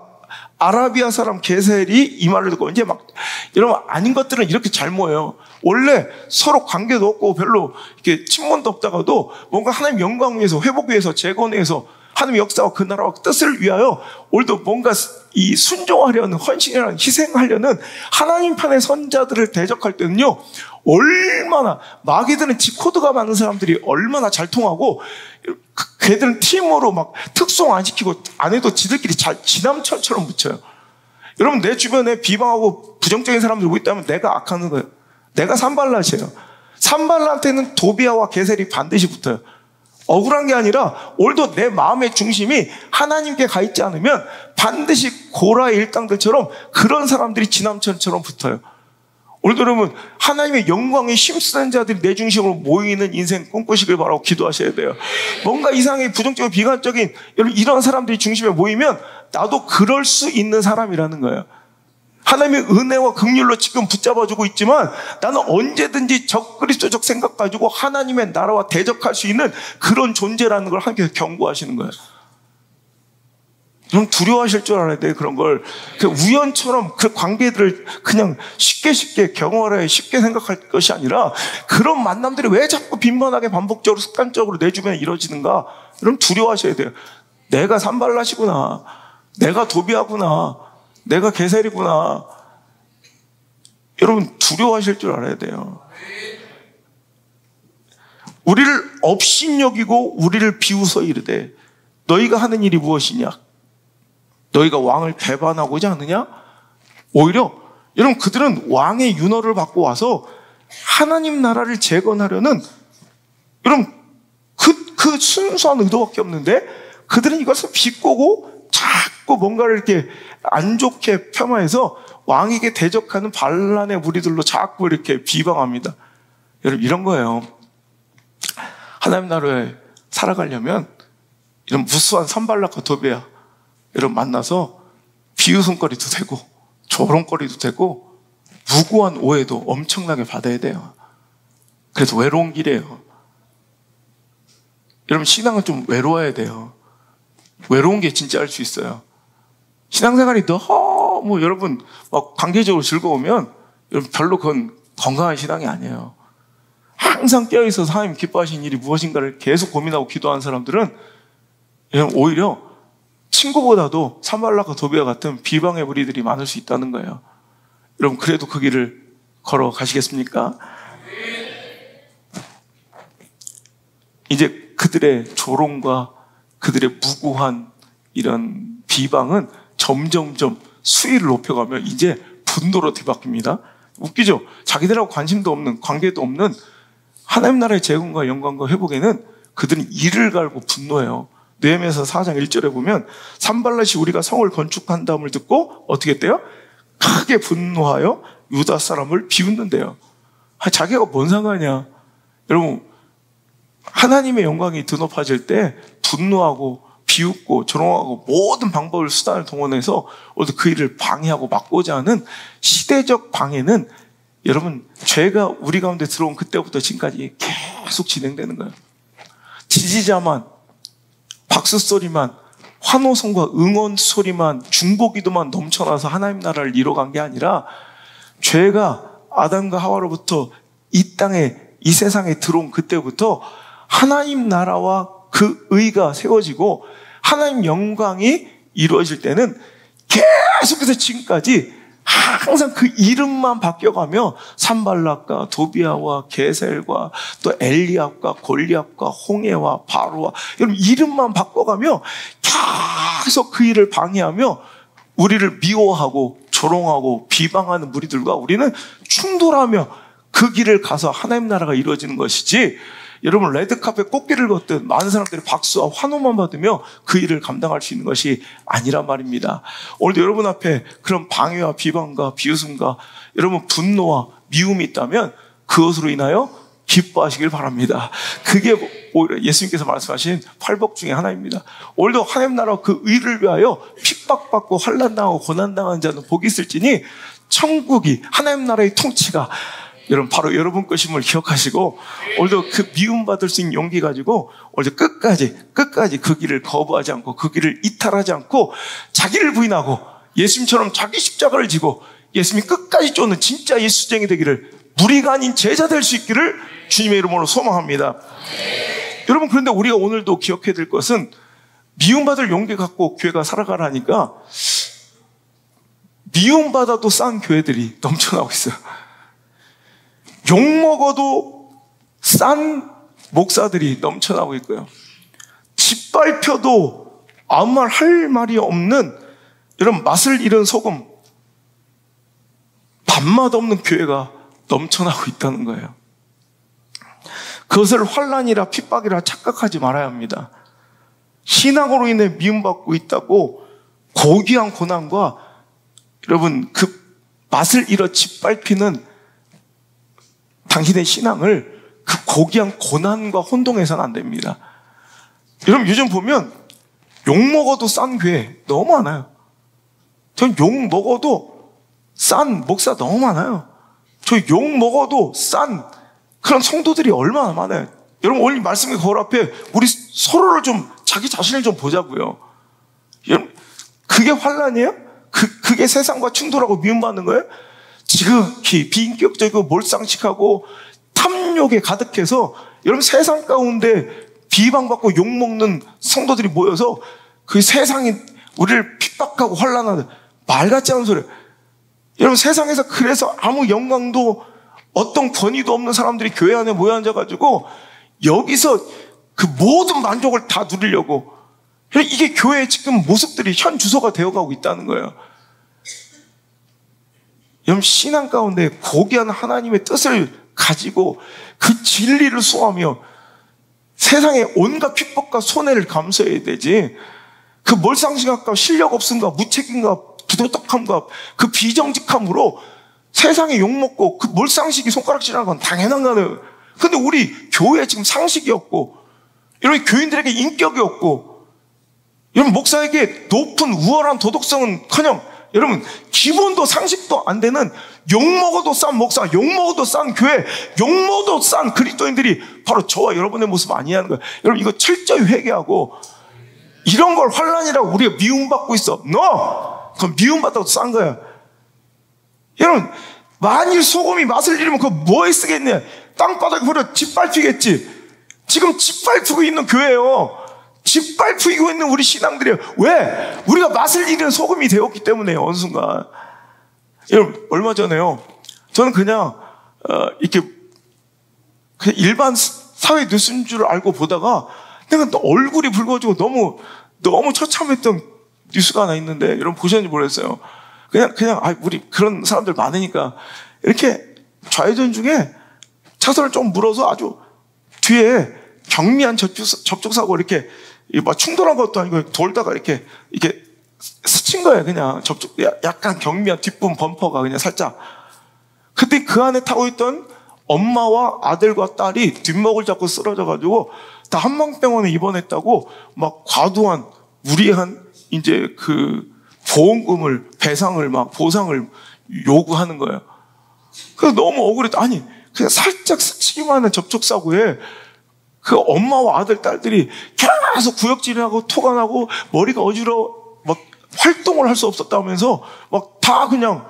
아라비아 사람 게셀이 이 말을 듣고 이제 막 여러분 아닌 것들은 이렇게 잘 모여요. 원래 서로 관계도 없고 별로 이렇게 친분도 없다가도 뭔가 하나님 영광 위해서 회복 위해서 재건 위해서 하나님 역사와 그 나라와 뜻을 위하여 오늘도 뭔가 이 순종하려는 헌신이라는 희생하려는 하나님 편의 선자들을 대적할 때는요 얼마나 마귀들은 지코드가 많은 사람들이 얼마나 잘 통하고 걔들은 팀으로 막 특송 안 시키고 안 해도 지들끼리 잘 지남철처럼 붙여요. 여러분 내 주변에 비방하고 부정적인 사람들이 뭐 있다면 내가 악하는 거예요. 내가 산발랏이에요. 산발랏한테는 도비아와 게셀이 반드시 붙어요. 억울한 게 아니라 오늘도 내 마음의 중심이 하나님께 가 있지 않으면 반드시 고라의 일당들처럼 그런 사람들이 지남철처럼 붙어요. 오늘도 여러분 하나님의 영광에 힘쓰는 자들이 내 중심으로 모이는 인생 꿈꾸시길 바라고 기도하셔야 돼요. 뭔가 이상하게 부정적이고 비관적인 여러분 이런 사람들이 중심에 모이면 나도 그럴 수 있는 사람이라는 거예요. 하나님의 은혜와 긍휼로 지금 붙잡아주고 있지만 나는 언제든지 적그리스도적 생각 가지고 하나님의 나라와 대적할 수 있는 그런 존재라는 걸 하나님께서 경고하시는 거예요. 좀 두려워하실 줄 알아야 돼요. 그런 걸 그 우연처럼 그 관계들을 그냥 쉽게 경험하려 쉽게 생각할 것이 아니라 그런 만남들이 왜 자꾸 빈번하게 반복적으로 습관적으로 내 주변에 이루어지는가 여러분 두려워하셔야 돼요. 내가 산발랏이구나, 내가 도비아구나, 내가 게셀이구나. 여러분 두려워하실 줄 알아야 돼요. 우리를 업신여기고 우리를 비웃어 이르되 너희가 하는 일이 무엇이냐? 너희가 왕을 배반하고자 하느냐? 오히려 여러분 그들은 왕의 윤허를 받고 와서 하나님 나라를 재건하려는 여러분 그 순수한 의도밖에 없는데 그들은 이것을 비꼬고 자꾸 뭔가를 이렇게 안 좋게 폄하해서 왕에게 대적하는 반란의 무리들로 자꾸 이렇게 비방합니다. 여러분, 이런 거예요. 하나님 나라에 살아가려면 이런 무수한 산발락과 도비야 여러분 만나서 비웃음거리도 되고 조롱거리도 되고 무고한 오해도 엄청나게 받아야 돼요. 그래서 외로운 길이에요. 여러분, 신앙은 좀 외로워야 돼요. 외로운 게 진짜 할 수 있어요. 신앙생활이 너무 여러분 막 관계적으로 즐거우면 여러분 별로 그건 건강한 신앙이 아니에요. 항상 깨어있어서 하나님 기뻐하시는 일이 무엇인가를 계속 고민하고 기도하는 사람들은 오히려 친구보다도 산발락과 도비와 같은 비방의 무리들이 많을 수 있다는 거예요. 여러분, 그래도 그 길을 걸어 가시겠습니까? 이제 그들의 조롱과 그들의 무고한 이런 비방은 점점점 수위를 높여가며 이제 분노로 뒤바뀝니다. 웃기죠? 자기들하고 관심도 없는, 관계도 없는 하나님 나라의 재건과 영광과 회복에는 그들은 이를 갈고 분노해요. 느헤미야서 4장 1절에 보면 산발랏이 우리가 성을 건축한다음을 듣고 어떻게 했대요? 크게 분노하여 유다 사람을 비웃는데요. 자기가 뭔 상관이야. 여러분, 하나님의 영광이 드높아질 때 분노하고 비웃고 조롱하고 모든 방법을 수단을 동원해서 그 일을 방해하고 막고자 하는 시대적 방해는 여러분, 죄가 우리 가운데 들어온 그때부터 지금까지 계속 진행되는 거예요. 지지자만, 박수 소리만, 환호성과 응원 소리만, 중보기도만 넘쳐나서 하나님 나라를 이뤄간 게 아니라 죄가 아담과 하와로부터 이 땅에, 이 세상에 들어온 그때부터 하나님 나라와 그 의가 세워지고 하나님 영광이 이루어질 때는 계속해서 지금까지 항상 그 이름만 바뀌어가며 산발락과 도비아와 게셀과 또 엘리압과 골리압과 홍해와 바로와 여러분 이름만 바꿔가며 계속 그 일을 방해하며 우리를 미워하고 조롱하고 비방하는 무리들과 우리는 충돌하며 그 길을 가서 하나님 나라가 이루어지는 것이지, 여러분 레드카펫 꽃길을 걷듯 많은 사람들이 박수와 환호만 받으며 그 일을 감당할 수 있는 것이 아니란 말입니다. 오늘도 여러분 앞에 그런 방해와 비방과 비웃음과 여러분 분노와 미움이 있다면 그것으로 인하여 기뻐하시길 바랍니다. 그게 오히려 예수님께서 말씀하신 팔복 중에 하나입니다. 오늘도 하나님 나라 그 의를 위하여 핍박받고 환난당하고 고난당하는 자는 복이 있을지니 천국이, 하나님 나라의 통치가 여러분 바로 여러분 것임을 기억하시고 오늘도 그 미움받을 수 있는 용기 가지고 오늘 끝까지 그 길을 거부하지 않고 그 길을 이탈하지 않고 자기를 부인하고 예수님처럼 자기 십자가를 지고 예수님이 끝까지 쫓는 진짜 예수쟁이 되기를, 무리가 아닌 제자 될 수 있기를 주님의 이름으로 소망합니다. 여러분, 그런데 우리가 오늘도 기억해야 될 것은 미움받을 용기 갖고 교회가 살아가라니까 미움받아도 싼 교회들이 넘쳐나고 있어요. 욕먹어도 싼 목사들이 넘쳐나고 있고요. 짓밟혀도 아무 말 할 말이 없는 이런 맛을 잃은 소금, 밥맛 없는 교회가 넘쳐나고 있다는 거예요. 그것을 환난이라 핍박이라 착각하지 말아야 합니다. 신앙으로 인해 미움받고 있다고 고귀한 고난과 여러분 그 맛을 잃어 짓밟히는 당신의 신앙을 그 고귀한 고난과 혼동해서는 안 됩니다. 여러분 요즘 보면 욕먹어도 싼 교회 너무 많아요. 전 욕먹어도 싼 목사 너무 많아요. 저 욕먹어도 싼 그런 성도들이 얼마나 많아요. 여러분 오늘 말씀의 거울 앞에 우리 서로를 좀, 자기 자신을 좀 보자고요. 여러분 그게 환난이에요? 그게 세상과 충돌하고 미움받는 거예요? 지극히 비인격적이고 몰상식하고 탐욕에 가득해서 여러분 세상 가운데 비방받고 욕먹는 성도들이 모여서 그 세상이 우리를 핍박하고 환난하는 말 같지 않은 소리. 여러분 세상에서 그래서 아무 영광도 어떤 권위도 없는 사람들이 교회 안에 모여 앉아가지고 여기서 그 모든 만족을 다 누리려고, 이게 교회의 지금 모습들이 현 주소가 되어가고 있다는 거예요. 여러분 신앙 가운데 고귀한 하나님의 뜻을 가지고 그 진리를 수호하며 세상의 온갖 핍박과 손해를 감수해야 되지, 그 몰상식과 실력 없음과 무책임과 무도덕함과 그 비정직함으로 세상에 욕먹고 그 몰상식이 손가락질하는 건 당연한 거예요. 근데 우리 교회에 지금 상식이 없고, 여러분 교인들에게 인격이 없고, 여러분 목사에게 높은 우월한 도덕성은커녕 여러분 기본도 상식도 안 되는 욕먹어도 싼 목사, 욕먹어도 싼 교회, 욕먹어도 싼 그리스도인들이 바로 저와 여러분의 모습 아니냐는 거예요. 여러분 이거 철저히 회개하고, 이런 걸 환난이라고 우리가 미움받고 있어. No! 그건 미움받아도 싼 거야. 여러분 만일 소금이 맛을 잃으면 그거 뭐에 쓰겠냐? 땅바닥에 버려 짓밟히겠지. 지금 짓밟히고 있는 교회예요. 짓밟히고 있는 우리 신앙들이에요. 왜? 우리가 맛을 잃은 소금이 되었기 때문에요. 어느 순간. 여러분 얼마 전에요, 저는 그냥 이렇게 그냥 일반 사회 뉴스인 줄 알고 보다가 내가 얼굴이 붉어지고 너무 처참했던 뉴스가 하나 있는데, 여러분 보셨는지 모르겠어요. 그냥 우리 그런 사람들 많으니까 이렇게 좌회전 중에 차선을 좀 물어서 아주 뒤에 경미한 접촉사고 이렇게 막 충돌한 것도 아니고 돌다가 이렇게 스친 거예요. 그냥 약간 경미한 뒷부분 범퍼가 그냥 살짝. 그때 그 안에 타고 있던 엄마와 아들과 딸이 뒷목을 잡고 쓰러져가지고 다 한방병원에 입원했다고 막 과도한 무리한 이제 그 보험금을 배상을 막 보상을 요구하는 거예요. 그래서 너무 억울했다. 아니 그냥 살짝 스치기만 하는 접촉사고에 그 엄마와 아들 딸들이 계속 구역질하고 토가 나고 머리가 어지러워 막 활동을 할 수 없었다면서 막 다 그냥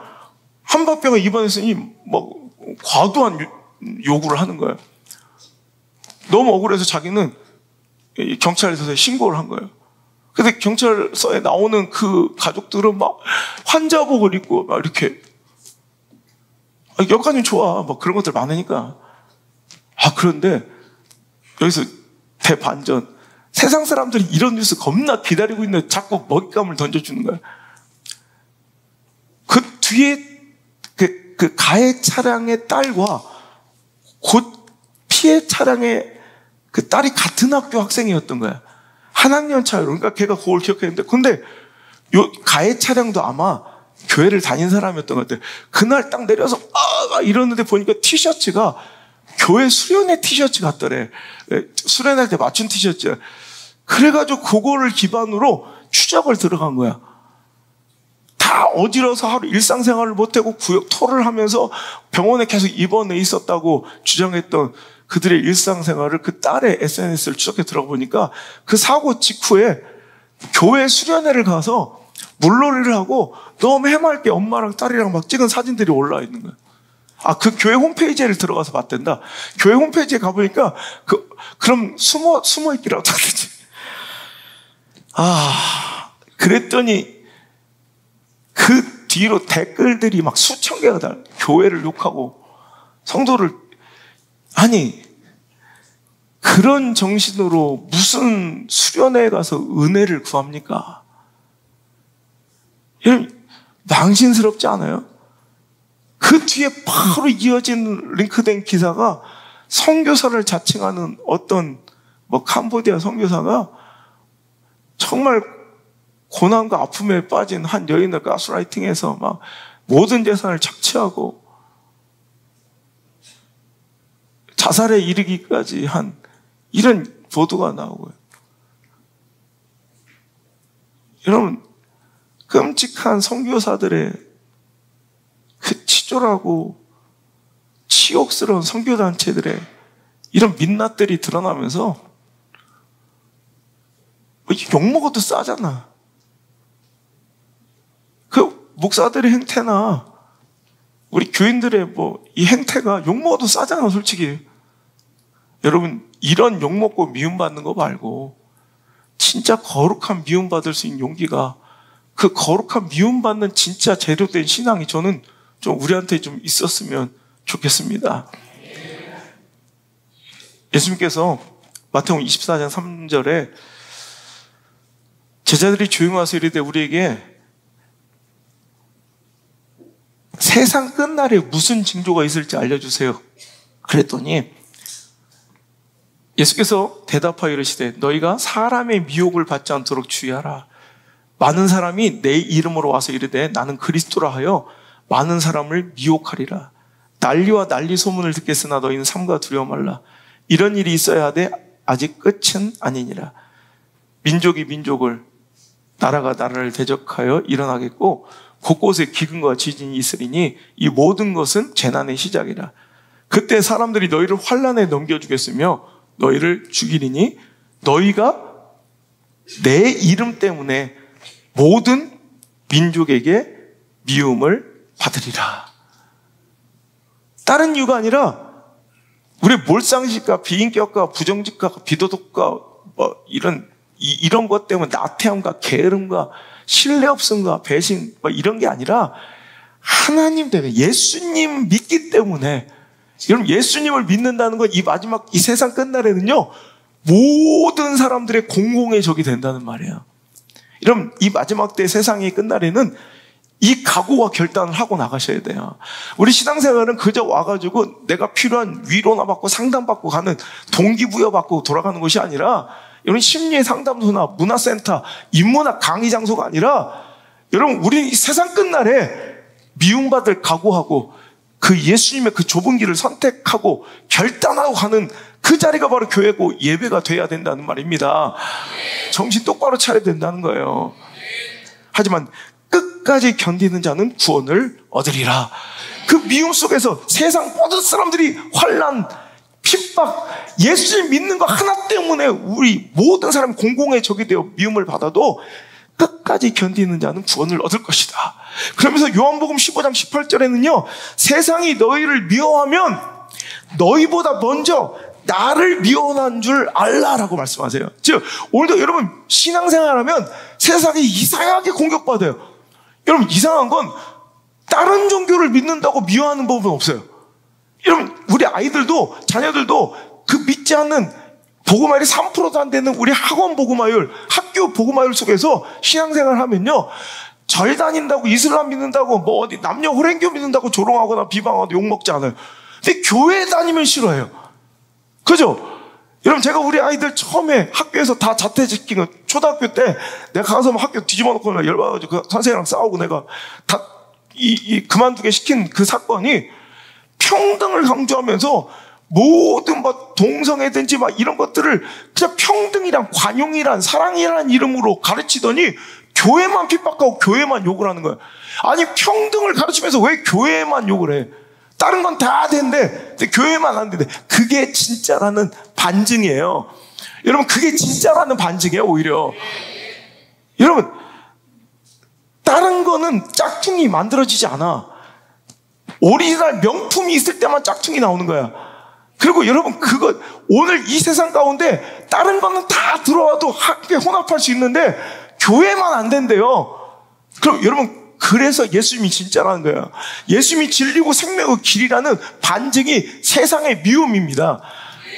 한방병원에 입원했으니 막 과도한 요구를 하는 거예요. 너무 억울해서 자기는 경찰서에 신고를 한 거예요. 근데 경찰서에 나오는 그 가족들은 막 환자복을 입고 막 이렇게, 여기까지는 좋아. 막 그런 것들 많으니까. 그런데 여기서 대반전. 세상 사람들이 이런 뉴스 겁나 기다리고 있는데 자꾸 먹잇감을 던져주는 거야. 그 뒤에 그 가해 차량의 딸과 곧 피해 차량의 그 딸이 같은 학교 학생이었던 거야. 한 학년 차이로. 그러니까 걔가 그걸 기억했는데, 근데 요 가해 차량도 아마 교회를 다닌 사람이었던 것 같아요. 그날 딱 내려서 이러는데 보니까 티셔츠가 교회 수련회 티셔츠 같더래. 수련할 때 맞춘 티셔츠. 그래가지고 그거를 기반으로 추적을 들어간 거야. 다 어지러서 하루 일상생활을 못하고 토를 하면서 병원에 계속 입원해 있었다고 주장했던 그들의 일상생활을 그 딸의 SNS를 추적해 들어가 보니까 그 사고 직후에 교회 수련회를 가서 물놀이를 하고 너무 해맑게 엄마랑 딸이랑 막 찍은 사진들이 올라와 있는 거야. 그 교회 홈페이지를 들어가서 봤댄다. 교회 홈페이지에 가보니까 그럼 숨어 있기라도 하든지. 그랬더니 그 뒤로 댓글들이 막 수천 개가 다 교회를 욕하고 성도를, 아니 그런 정신으로 무슨 수련회에 가서 은혜를 구합니까? 여러분 망신스럽지 않아요? 그 뒤에 바로 이어진 링크된 기사가 선교사를 자칭하는 어떤 캄보디아 선교사가 정말 고난과 아픔에 빠진 한 여인을 가스라이팅해서 막 모든 재산을 착취하고 자살에 이르기까지 한 이런 보도가 나오고요. 여러분 끔찍한 선교사들의 그 치졸하고 치욕스러운 선교단체들의 이런 민낯들이 드러나면서 욕먹어도 싸잖아. 그 목사들의 행태나 우리 교인들의 이 행태가 욕먹어도 싸잖아, 솔직히. 여러분, 이런 욕먹고 미움받는 거 말고 진짜 거룩한 미움받을 수 있는 용기가, 그 거룩한 미움받는 진짜 제대로 신앙이 저는 좀 우리한테 좀 있었으면 좋겠습니다. 예수님께서 마태복음 24장 3절에 제자들이 조용히 와서 이르되 우리에게 세상 끝날에 무슨 징조가 있을지 알려주세요. 그랬더니 예수께서 대답하여 이르시되 너희가 사람의 미혹을 받지 않도록 주의하라. 많은 사람이 내 이름으로 와서 이르되 나는 그리스도라 하여 많은 사람을 미혹하리라. 난리와 난리 소문을 듣겠으나 너희는 삼가 두려워 말라. 이런 일이 있어야 하되 아직 끝은 아니니라. 민족이 민족을, 나라가 나라를 대적하여 일어나겠고 곳곳에 기근과 지진이 있으리니 이 모든 것은 재난의 시작이라. 그때 사람들이 너희를 환난에 넘겨주겠으며 너희를 죽이리니 너희가 내 이름 때문에 모든 민족에게 미움을 받으리라. 다른 이유가 아니라 우리의 몰상식과 비인격과 부정직과 비도덕과 이런 것 때문에 나태함과 게으름과 신뢰 없음과 배신 이런 게 아니라 하나님 때문에, 예수님 믿기 때문에. 여러분, 예수님을 믿는다는 건 이 마지막 이 세상 끝날에는요 모든 사람들의 공공의 적이 된다는 말이에요. 여러분, 이 마지막 때 세상이 끝날에는 이 각오와 결단을 하고 나가셔야 돼요. 우리 신앙생활은 그저 와가지고 내가 필요한 위로나 받고 상담받고 가는, 동기부여 받고 돌아가는 것이 아니라, 여러분, 심리의 상담소나 문화센터, 인문학 강의 장소가 아니라, 여러분, 우리 이 세상 끝날에 미움받을 각오하고 그 예수님의 그 좁은 길을 선택하고 결단하고 가는 그 자리가 바로 교회고 예배가 돼야 된다는 말입니다. 정신 똑바로 차려야 된다는 거예요. 하지만 끝까지 견디는 자는 구원을 얻으리라. 그 미움 속에서 세상 모든 사람들이 환난, 핍박, 예수님 믿는 거 하나 때문에 우리 모든 사람이 공공의 적이 되어 미움을 받아도 끝까지 견디는 자는 구원을 얻을 것이다. 그러면서 요한복음 15장 18절에는요 세상이 너희를 미워하면 너희보다 먼저 나를 미워한 줄 알라라고 말씀하세요. 즉 오늘도 여러분 신앙생활하면 세상이 이상하게 공격받아요. 여러분, 이상한 건 다른 종교를 믿는다고 미워하는 법은 없어요. 여러분, 우리 아이들도, 자녀들도 그 믿지 않는 복음화율이 3%도 안 되는 우리 학원 복음화율, 학교 복음화율 속에서 신앙생활 하면요 절 다닌다고, 이슬람 믿는다고, 뭐 어디 남녀 호랭교 믿는다고 조롱하거나 비방하거나 욕먹지 않아요. 근데 교회 다니면 싫어해요. 그죠? 여러분, 제가 우리 아이들 처음에 학교에서 다 자퇴시킨 거, 초등학교 때 내가 가서 학교 뒤집어 놓고 열받아가지고 그 선생님이랑 싸우고 내가 다 그만두게 시킨 그 사건이 평등을 강조하면서 모든 동성애든지 이런 것들을 그냥 평등이란, 관용이란, 사랑이란 이름으로 가르치더니 교회만 핍박하고 교회만 욕을 하는 거예요. 아니, 평등을 가르치면서 왜 교회만 욕을 해? 다른 건 다 된대. 근데 교회만 안 된대. 그게 진짜라는 반증이에요. 여러분, 그게 진짜라는 반증이에요, 오히려. 여러분, 다른 거는 짝퉁이 만들어지지 않아. 오리지널 명품이 있을 때만 짝퉁이 나오는 거야. 그리고 여러분, 오늘 이 세상 가운데 다른 거는 다 들어와도 학교에 혼합할 수 있는데 교회만 안 된대요. 그럼 여러분, 그래서 예수님이 진짜라는 거예요. 예수님이 진리고 생명의 길이라는 반증이 세상의 미움입니다.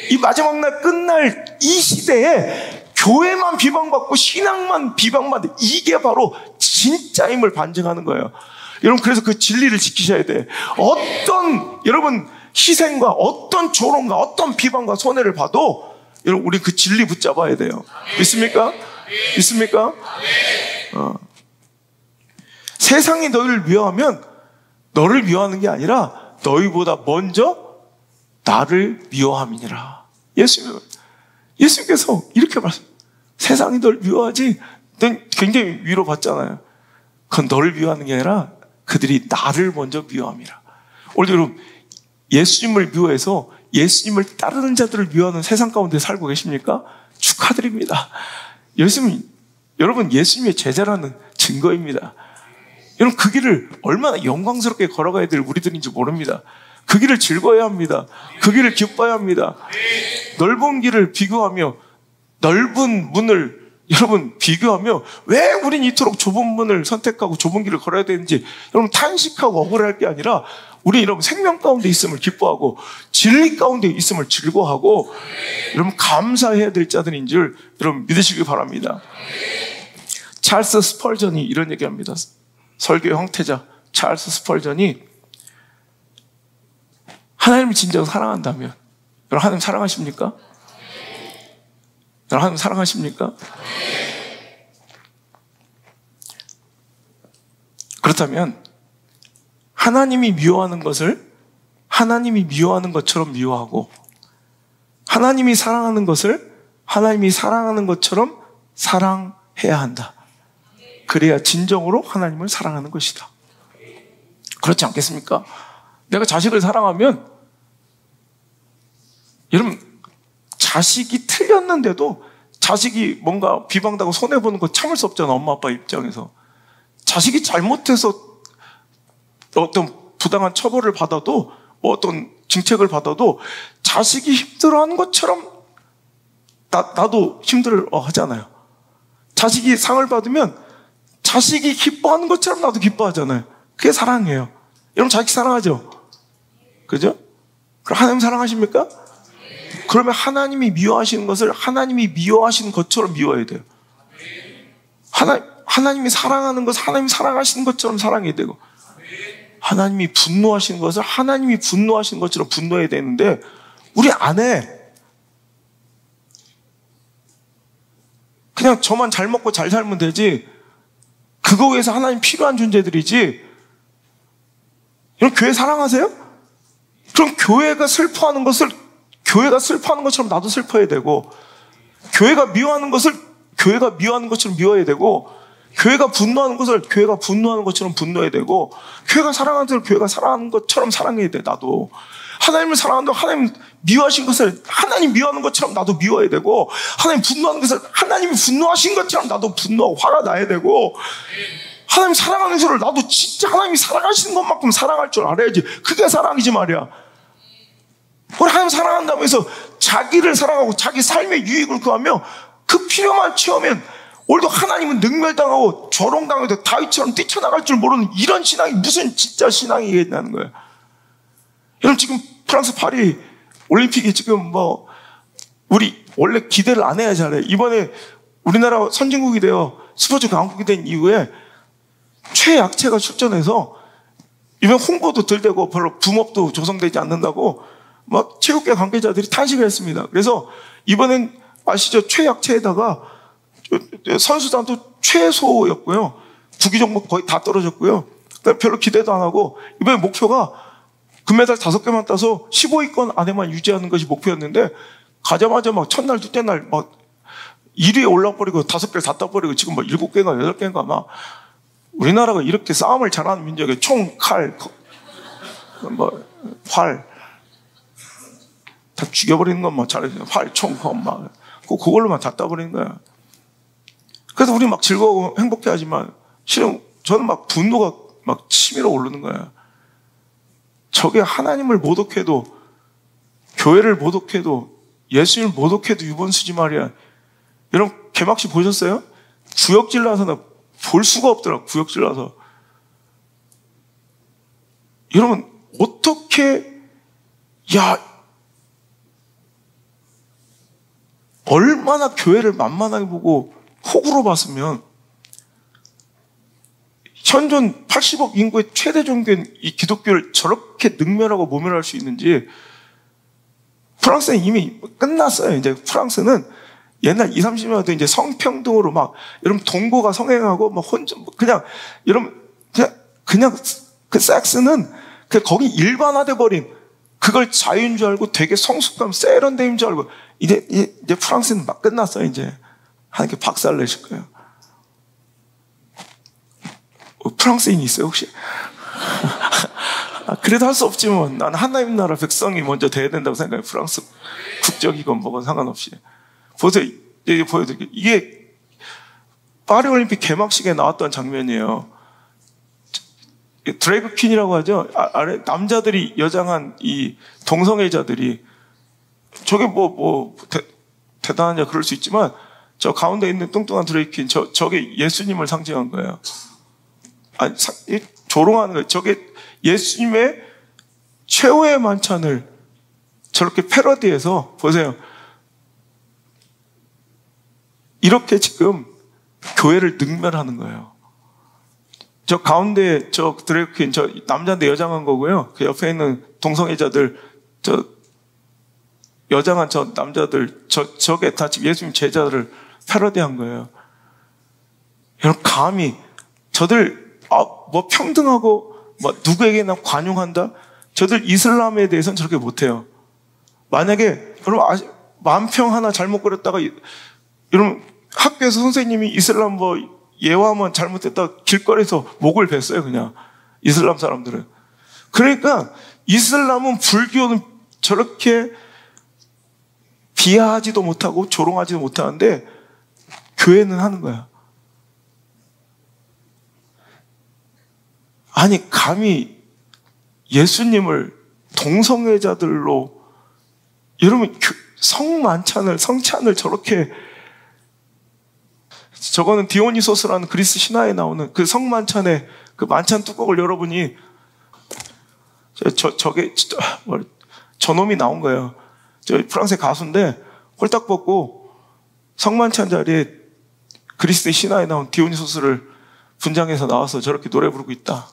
이 마지막 날 끝날 이 시대에 교회만 비방받고 신앙만 비방받는, 이게 바로 진짜임을 반증하는 거예요. 여러분, 그래서 그 진리를 지키셔야 돼. 어떤 여러분 희생과 어떤 조롱과 어떤 비방과 손해를 봐도 여러분, 우리 그 진리 붙잡아야 돼요. 믿습니까? 믿습니까? 세상이 너희를 미워하면 너를 미워하는 게 아니라 너희보다 먼저 나를 미워함이니라. 예수님께서 이렇게 말씀. 세상이 널 미워하지. 넌 굉장히 위로받잖아요. 그건 너를 미워하는 게 아니라 그들이 나를 먼저 미워함이라. 오늘도 여러분, 예수님을 미워해서 예수님을 따르는 자들을 미워하는 세상 가운데 살고 계십니까? 축하드립니다. 여러분, 예수님의 제자라는 증거입니다. 여러분, 그 길을 얼마나 영광스럽게 걸어가야 될 우리들인지 모릅니다. 그 길을 즐거워야 합니다. 그 길을 기뻐해야 합니다. 넓은 길을 비교하며 넓은 문을 여러분 비교하며 왜 우린 이토록 좁은 문을 선택하고 좁은 길을 걸어야 되는지 여러분 탄식하고 억울할 게 아니라 우리 여러분 생명 가운데 있음을 기뻐하고 진리 가운데 있음을 즐거워하고 여러분 감사해야 될 자들인 줄 여러분 믿으시기 바랍니다. 찰스 스펄전이 이런 얘기합니다. 설교의 황태자 찰스 스펄전이 하나님을 진정으로 사랑한다면 여러분 하나님 사랑하십니까? 여러분 하나님 사랑하십니까? 그렇다면 하나님이 미워하는 것을 하나님이 미워하는 것처럼 미워하고, 하나님이 사랑하는 것을 하나님이 사랑하는 것처럼 사랑해야 한다. 그래야 진정으로 하나님을 사랑하는 것이다. 그렇지 않겠습니까? 내가 자식을 사랑하면, 여러분, 자식이 틀렸는데도 자식이 뭔가 비방당하고 손해보는 거 참을 수 없잖아, 엄마 아빠 입장에서. 자식이 잘못해서 어떤 부당한 처벌을 받아도, 어떤 징책을 받아도 자식이 힘들어하는 것처럼 나도 힘들어 하잖아요. 자식이 상을 받으면 자식이 기뻐하는 것처럼 나도 기뻐하잖아요. 그게 사랑이에요. 여러분, 자식 사랑하죠? 그죠? 그럼 하나님 사랑하십니까? 그러면 하나님이 미워하시는 것을 하나님이 미워하시는 것처럼 미워해야 돼요. 하나님이 사랑하는 것을 하나님이 사랑하시는 것처럼 사랑해야 되고, 하나님이 분노하시는 것을 하나님이 분노하시는 것처럼 분노해야 되는데, 우리 안 해. 그냥 저만 잘 먹고 잘 살면 되지, 그거 위해서 하나님 필요한 존재들이지. 여러분, 교회 사랑하세요? 그럼 교회가 슬퍼하는 것처럼 나도 슬퍼해야 되고, 교회가 미워하는 것을 교회가 미워하는 것처럼 미워해야 되고, 교회가 분노하는 것을 교회가 분노하는 것처럼 분노해야 되고, 교회가 사랑하는 것을 교회가 사랑하는 것처럼 사랑해야 돼. 나도 하나님을 사랑한다고 하나님 미워하신 것을 하나님 미워하는 것처럼 나도 미워해야 되고, 하나님 분노하는 것을 하나님이 분노하신 것처럼 나도 분노하고 화가 나야 되고, 하나님 사랑하는 것을 나도 진짜 하나님이 사랑하시는 것만큼 사랑할 줄 알아야지. 그게 사랑이지 말이야. 우리 하나님 사랑한다고 해서 자기를 사랑하고 자기 삶의 유익을 구하며 그 필요만 채우면 오늘도 하나님은 능멸당하고 조롱당해도 다윗처럼 뛰쳐나갈 줄 모르는 이런 신앙이 무슨 진짜 신앙이겠냐는 거예요. 여러분, 지금 프랑스 파리 올림픽이 지금 우리 원래 기대를 안 해야 잘해. 이번에 우리나라 선진국이 되어 스포츠 강국이 된 이후에 최약체가 출전해서 이번 홍보도 덜 되고 별로 붐업도 조성되지 않는다고 막 체육계 관계자들이 탄식을 했습니다. 그래서 이번엔 아시죠? 최약체에다가 선수단도 최소였고요. 구기 종목 거의 다 떨어졌고요. 별로 기대도 안 하고, 이번에 목표가 금메달 5개만 따서 15위권 안에만 유지하는 것이 목표였는데, 가자마자 막 첫날, 둘째 날 막 1위에 올라버리고 5개를 다 따버리고 지금 막 7개인가 8개인가 막. 우리나라가 이렇게 싸움을 잘하는 민족에 총, 칼, 활 다 죽여버리는 것만 잘해요. 활, 총, 막 그걸로만 다 따버리는 거야. 그래서 우리 막 즐거워 행복해하지만 실은 저는 막 분노가 막 치밀어 오르는 거야. 저게 하나님을 모독해도, 교회를 모독해도, 예수님을 모독해도 유본수지 말이야. 여러분, 개막식 보셨어요? 구역질 나서 볼 수가 없더라. 구역질 나서. 여러분, 어떻게, 얼마나 교회를 만만하게 보고 호구로 봤으면 현존 80억 인구의 최대 종교인 이 기독교를 저렇게 능멸하고 모멸할 수 있는지. 프랑스는 이미 끝났어요. 이제 프랑스는 옛날 20, 30년 전 이제 성평등으로 막, 여러분, 동거가 성행하고 막 그냥, 여러분, 그냥 그 섹스는 거기 일반화돼 버린, 그걸 자유인 줄 알고 되게 성숙감, 세련됨인 줄 알고, 이제 프랑스는 막 끝났어요. 이제 하나님께 박살 내실 거예요. 프랑스인이 있어요, 혹시? 그래도 할 수 없지만 난 하나님 나라 백성이 먼저 돼야 된다고 생각해요. 프랑스 국적이건 뭐건 상관없이. 보세요. 이게 보여드릴게요. 이게 파리올림픽 개막식에 나왔던 장면이에요. 드래그 퀸이라고 하죠. 아래 남자들이 여장한 이 동성애자들이, 저게 대단하냐 그럴 수 있지만, 저 가운데 있는 뚱뚱한 드래그 퀸, 저게 예수님을 상징한 거예요. 아니, 조롱하는 거예요. 저게 예수님의 최후의 만찬을 저렇게 패러디해서, 보세요. 이렇게 지금 교회를 능멸하는 거예요. 저 가운데 저 드래그 퀸, 저 남자인데 여장한 거고요. 그 옆에 있는 동성애자들, 저 여장한 저 남자들, 저게 다 지금 예수님 제자를 패러디한 거예요. 여러분, 감히 저들 뭐 평등하고 뭐 누구에게나 관용한다? 저들 이슬람에 대해서는 저렇게 못해요. 만약에 여러분 만평 하나 잘못 그렸다가 여러분 학교에서 선생님이 이슬람 뭐 예화만 잘못했다 길거리에서 목을 뱄어요. 그냥 이슬람 사람들은. 그러니까 이슬람은 불교는 저렇게 비하하지도 못하고 조롱하지도 못하는데 교회는 하는 거야. 아니 감히 예수님을 동성애자들로 여러분 성찬을 저렇게 저거는 디오니소스라는 그리스 신화에 나오는 그 성만찬의 그 만찬 뚜껑을 열어보니 저놈이 나온 거예요. 저 프랑스의 가수인데 홀딱 벗고 성만찬 자리에 그리스의 신화에 나온 디오니소스를 분장해서 나와서 저렇게 노래 부르고 있다.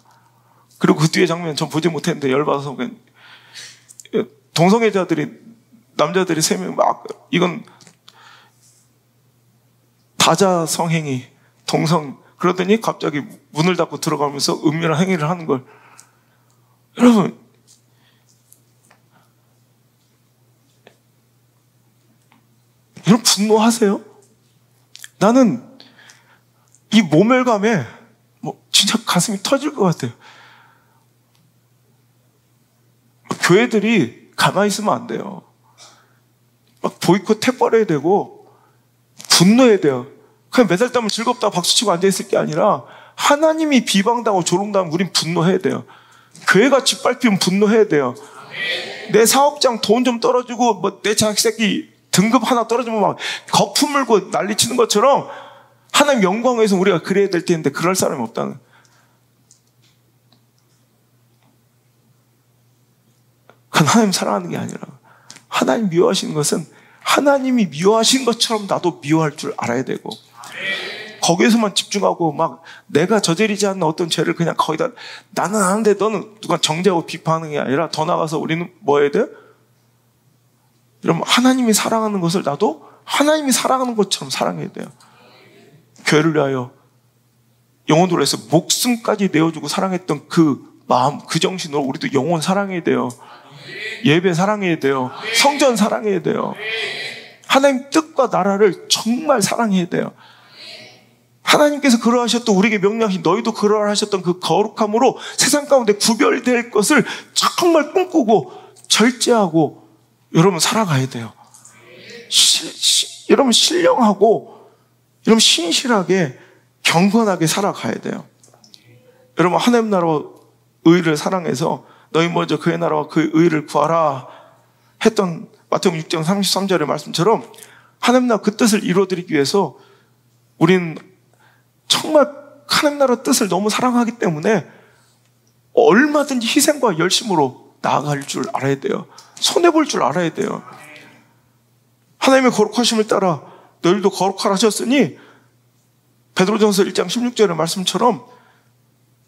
그리고 그 뒤에 장면 전 보지 못했는데 열받아서 그냥 동성애자들이 남자들이 3명 막 이건 다자성행위 동성 그러더니 갑자기 문을 닫고 들어가면서 은밀한 행위를 하는 걸 여러분 분노하세요? 나는 이 모멸감에 진짜 가슴이 터질 것 같아요. 교회들이 가만히 있으면 안 돼요. 막 보이콧 해버려야 되고 분노해야 돼요. 그냥 매달 따면 즐겁다 박수치고 앉아있을 게 아니라 하나님이 비방당하고 조롱당하면 우린 분노해야 돼요. 교회가 짓밟히면 분노해야 돼요. 내 사업장 돈 좀 떨어지고 뭐 내 자식 새끼 등급 하나 떨어지면 막 거품 물고 난리치는 것처럼 하나님 영광을 위해서 우리가 그래야 될 텐데 그럴 사람이 없다는. 그건 하나님 사랑하는 게 아니라 하나님 미워하시는 것은 하나님이 미워하신 것처럼 나도 미워할 줄 알아야 되고 거기에서만 집중하고 막 내가 저지르지 않는 어떤 죄를 그냥 거기다 나는 아는데 너는 누가 정죄하고 비판하는 게 아니라 더 나가서 우리는 뭐 해야 돼? 여러분 하나님이 사랑하는 것을 나도 하나님이 사랑하는 것처럼 사랑해야 돼요. 교회를 위하여 영혼으로 해서 목숨까지 내어주고 사랑했던 그 마음 그 정신으로 우리도 영혼 사랑해야 돼요. 예배 사랑해야 돼요. 성전 사랑해야 돼요. 하나님 뜻과 나라를 정말 사랑해야 돼요. 하나님께서 그러하셨던 우리에게 명령하신 너희도 그러하셨던 그 거룩함으로 세상 가운데 구별될 것을 정말 꿈꾸고 절제하고 여러분 살아가야 돼요. 여러분 신령하고 여러분 신실하게 경건하게 살아가야 돼요. 여러분 하나님 나라와 의를 사랑해서 너희 먼저 그의 나라와 그의 의를 구하라 했던 마태복음 6장 33절의 말씀처럼 하나님 나라 그 뜻을 이루어드리기 위해서 우리는 정말 하나님 나라 뜻을 너무 사랑하기 때문에 얼마든지 희생과 열심으로 나아갈 줄 알아야 돼요. 손해볼 줄 알아야 돼요. 하나님의 거룩하심을 따라 너희도 거룩하라 하셨으니 베드로전서 1장 16절의 말씀처럼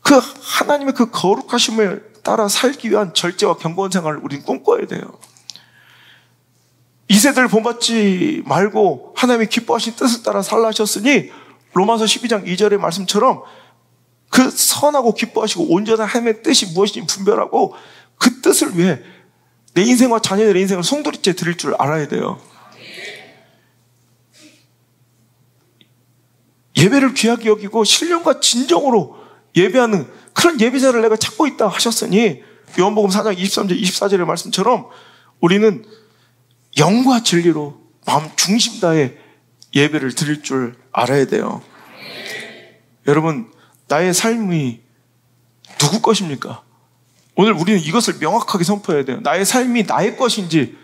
그 하나님의 그 거룩하심을 따라 살기 위한 절제와 경건 생활을 우리는 꿈꿔야 돼요. 이 세대를 본받지 말고 하나님의 기뻐하신 뜻을 따라 살라 하셨으니 로마서 12장 2절의 말씀처럼 그 선하고 기뻐하시고 온전한 하나님의 뜻이 무엇인지 분별하고 그 뜻을 위해 내 인생과 자녀들의 인생을 송두리째 드릴 줄 알아야 돼요. 예배를 귀하게 여기고 신령과 진정으로 예배하는 그런 예배자를 내가 찾고 있다 하셨으니 요한복음 4장 23절 24절의 말씀처럼 우리는 영과 진리로 마음 중심 다해 예배를 드릴 줄 알아야 돼요. 여러분 나의 삶이 누구 것입니까? 오늘 우리는 이것을 명확하게 선포해야 돼요. 나의 삶이 나의 것인지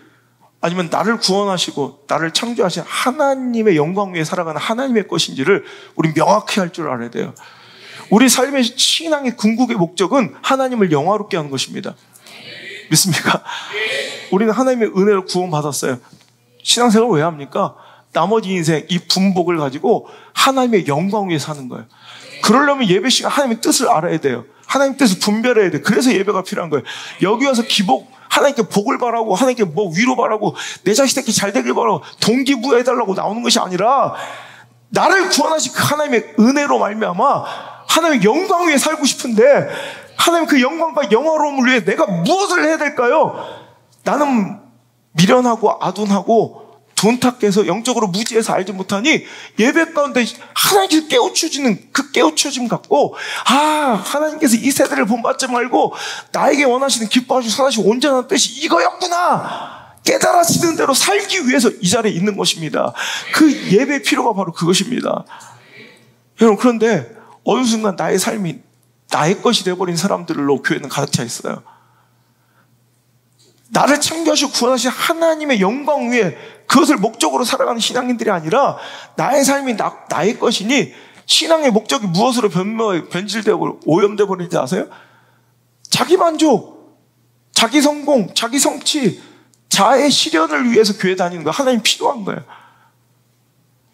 아니면 나를 구원하시고 나를 창조하신 하나님의 영광 위에 살아가는 하나님의 것인지를 우리 명확히 할 줄 알아야 돼요. 우리 삶의 신앙의 궁극의 목적은 하나님을 영화롭게 하는 것입니다. 믿습니까? 우리는 하나님의 은혜로 구원받았어요. 신앙생활을 왜 합니까? 나머지 인생 이 분복을 가지고 하나님의 영광 위에 사는 거예요. 그러려면 예배 시간 하나님의 뜻을 알아야 돼요. 하나님의 뜻을 분별해야 돼요. 그래서 예배가 필요한 거예요. 여기 와서 기복 하나님께 복을 바라고 하나님께 뭐 위로 바라고 내 자식에게 잘 되길 바라고 동기부여해달라고 나오는 것이 아니라 나를 구원하신 그 하나님의 은혜로 말미암아 하나님의 영광 위에 살고 싶은데 하나님 그 영광과 영화로움을 위해 내가 무엇을 해야 될까요? 나는 미련하고 아둔하고 돈 탁해서 영적으로 무지해서 알지 못하니 예배 가운데 하나님께서 깨우쳐지는 그 깨우쳐짐 갖고 하나님께서 이 세대를 본받지 말고 나에게 원하시는 기뻐하시고 선하시고 온전한 뜻이 이거였구나 깨달아지는 대로 살기 위해서 이 자리에 있는 것입니다. 그 예배의 필요가 바로 그것입니다. 여러분, 그런데 어느 순간 나의 삶이 나의 것이 되어버린 사람들로 교회는 가득 차 있어요. 나를 창조하시고 구원하신 하나님의 영광 위에 그것을 목적으로 살아가는 신앙인들이 아니라 나의 삶이 나의 것이니 신앙의 목적이 무엇으로 변질되고 오염되어 버리는지 아세요? 자기 만족, 자기 성공, 자기 성취, 자의 실현을 위해서 교회 다니는 거예요. 하나님 필요한 거예요.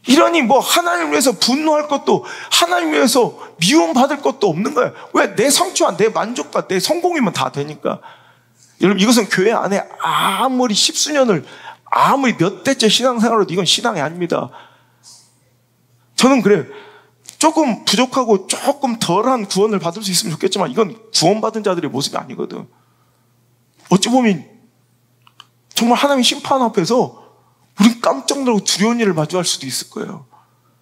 이러니 하나님을 위해서 분노할 것도 하나님을 위해서 미움받을 것도 없는 거예요. 왜? 내 성취와 내 만족과 내 성공이면 다 되니까. 여러분, 이것은 교회 안에 아무리 십수년을 아무리 몇 대째 신앙생활을 이건 신앙이 아닙니다. 저는 그래요. 조금 부족하고 조금 덜한 구원을 받을 수 있으면 좋겠지만 이건 구원받은 자들의 모습이 아니거든. 어찌 보면 정말 하나님의 심판 앞에서 우린 깜짝 놀라고 두려운 일을 마주할 수도 있을 거예요.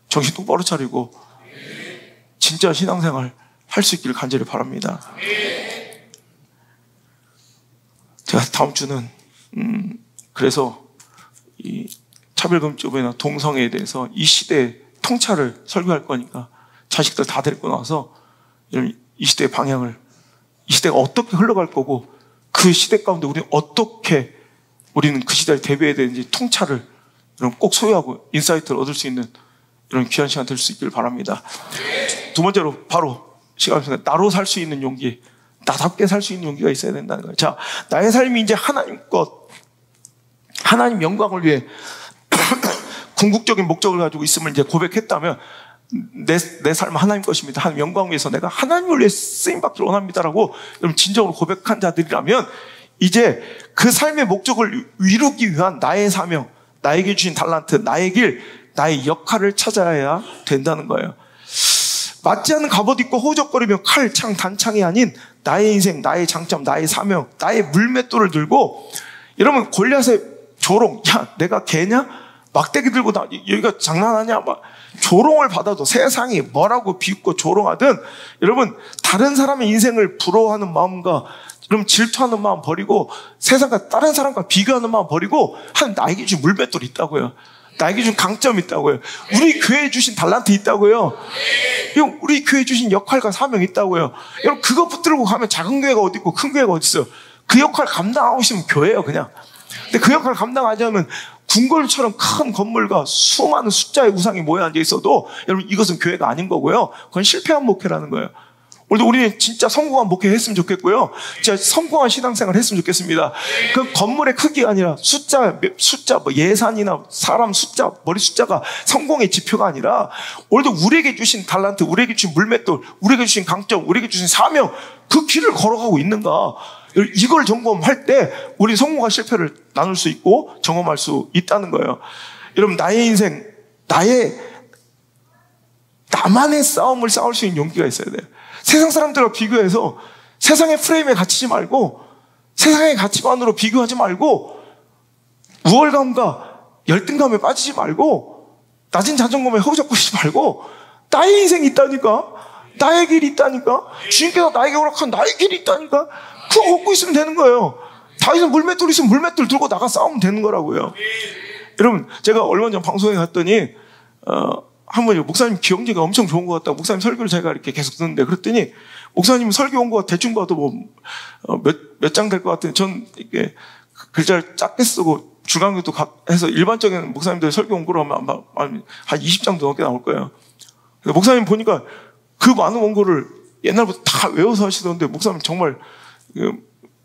정신 똑바로 차리고 진짜 신앙생활 할 수 있기를 간절히 바랍니다. 제가 다음 주는 그래서 이 차별금지법이나 동성애에 대해서 이 시대의 통찰을 설교할 거니까 자식들 다 데리고 나와서 이 시대의 방향을, 이 시대가 어떻게 흘러갈 거고 그 시대 가운데 우리는 그 시대를 대비해야 되는지 통찰을 꼭 소유하고 인사이트를 얻을 수 있는 이런 귀한 시간 될 수 있기를 바랍니다. 두 번째로 바로 시간 속에 나로 살 수 있는 용기, 나답게 살 수 있는 용기가 있어야 된다는 거예요. 자, 나의 삶이 이제 하나님 것, 하나님 영광을 위해 궁극적인 목적을 가지고 있음을 이제 고백했다면 내 삶은 하나님 것입니다. 하나님 영광을 위해서 내가 하나님을 위해 쓰임받기를 원합니다라고 여러분 진정으로 고백한 자들이라면 이제 그 삶의 목적을 이루기 위한 나의 사명, 나에게 주신 달란트, 나의 길, 나의 역할을 찾아야 된다는 거예요. 맞지 않는 갑옷 입고 호적거리며 칼, 창, 단창이 아닌 나의 인생, 나의 장점, 나의 사명, 나의 물맷돌을 들고 여러분 골리앗의 조롱, 야 내가 개냐? 막대기 들고 여기가 장난하냐? 막 조롱을 받아도 세상이 뭐라고 비웃고 조롱하든 여러분 다른 사람의 인생을 부러워하는 마음과 여러분 질투하는 마음 버리고 세상과 다른 사람과 비교하는 마음 버리고 나에게 준 물맷돌이 있다고요. 나에게 준 강점이 있다고요. 우리 교회에 주신 달란트 있다고요. 우리 교회에 주신 역할과 사명이 있다고요. 여러분 그거 붙들고 가면 작은 교회가 어디 있고 큰 교회가 어디 있어요. 그 역할 감당하고 있으면 교회예요 그냥. 근데 그 역할을 감당하지 않으면 궁궐처럼 큰 건물과 수많은 숫자의 우상이 모여 앉아 있어도 여러분 이것은 교회가 아닌 거고요. 그건 실패한 목회라는 거예요. 오늘도 우리는 진짜 성공한 목회 했으면 좋겠고요. 진짜 성공한 신앙생활 했으면 좋겠습니다. 그 건물의 크기가 아니라 숫자 예산이나 사람 숫자, 머리 숫자가 성공의 지표가 아니라 오늘도 우리에게 주신 달란트, 우리에게 주신 물맷돌, 우리에게 주신 강점, 우리에게 주신 사명 그 길을 걸어가고 있는가. 이걸 점검할 때 우리 성공과 실패를 나눌 수 있고 점검할 수 있다는 거예요. 여러분 나의 인생, 나만의 싸움을 싸울 수 있는 용기가 있어야 돼요. 세상 사람들과 비교해서 세상의 프레임에 갇히지 말고 세상의 가치관으로 비교하지 말고 우월감과 열등감에 빠지지 말고 낮은 자존감에 허우적거리지 말고 나의 인생이 있다니까, 나의 길이 있다니까, 주님께서 나에게 허락한 나의 길이 있다니까 그거 걷고 있으면 되는 거예요. 다윗은 물맷돌 있으면 물맷돌 들고 나가 싸우면 되는 거라고요. 여러분 제가 얼마 전 방송에 갔더니 한 분이 목사님 기억력이 엄청 좋은 것 같다. 목사님 설교를 제가 이렇게 계속 듣는데 그랬더니 목사님 설교 온 거 대충 봐도 몇 장 될 것 같은데 전 이게 글자를 작게 쓰고 줄강조도 해서 일반적인 목사님들 설교 원고로 하면 한 20장도 넘게 나올 거예요. 목사님 보니까 그 많은 원고를 옛날부터 다 외워서 하시던데 목사님 정말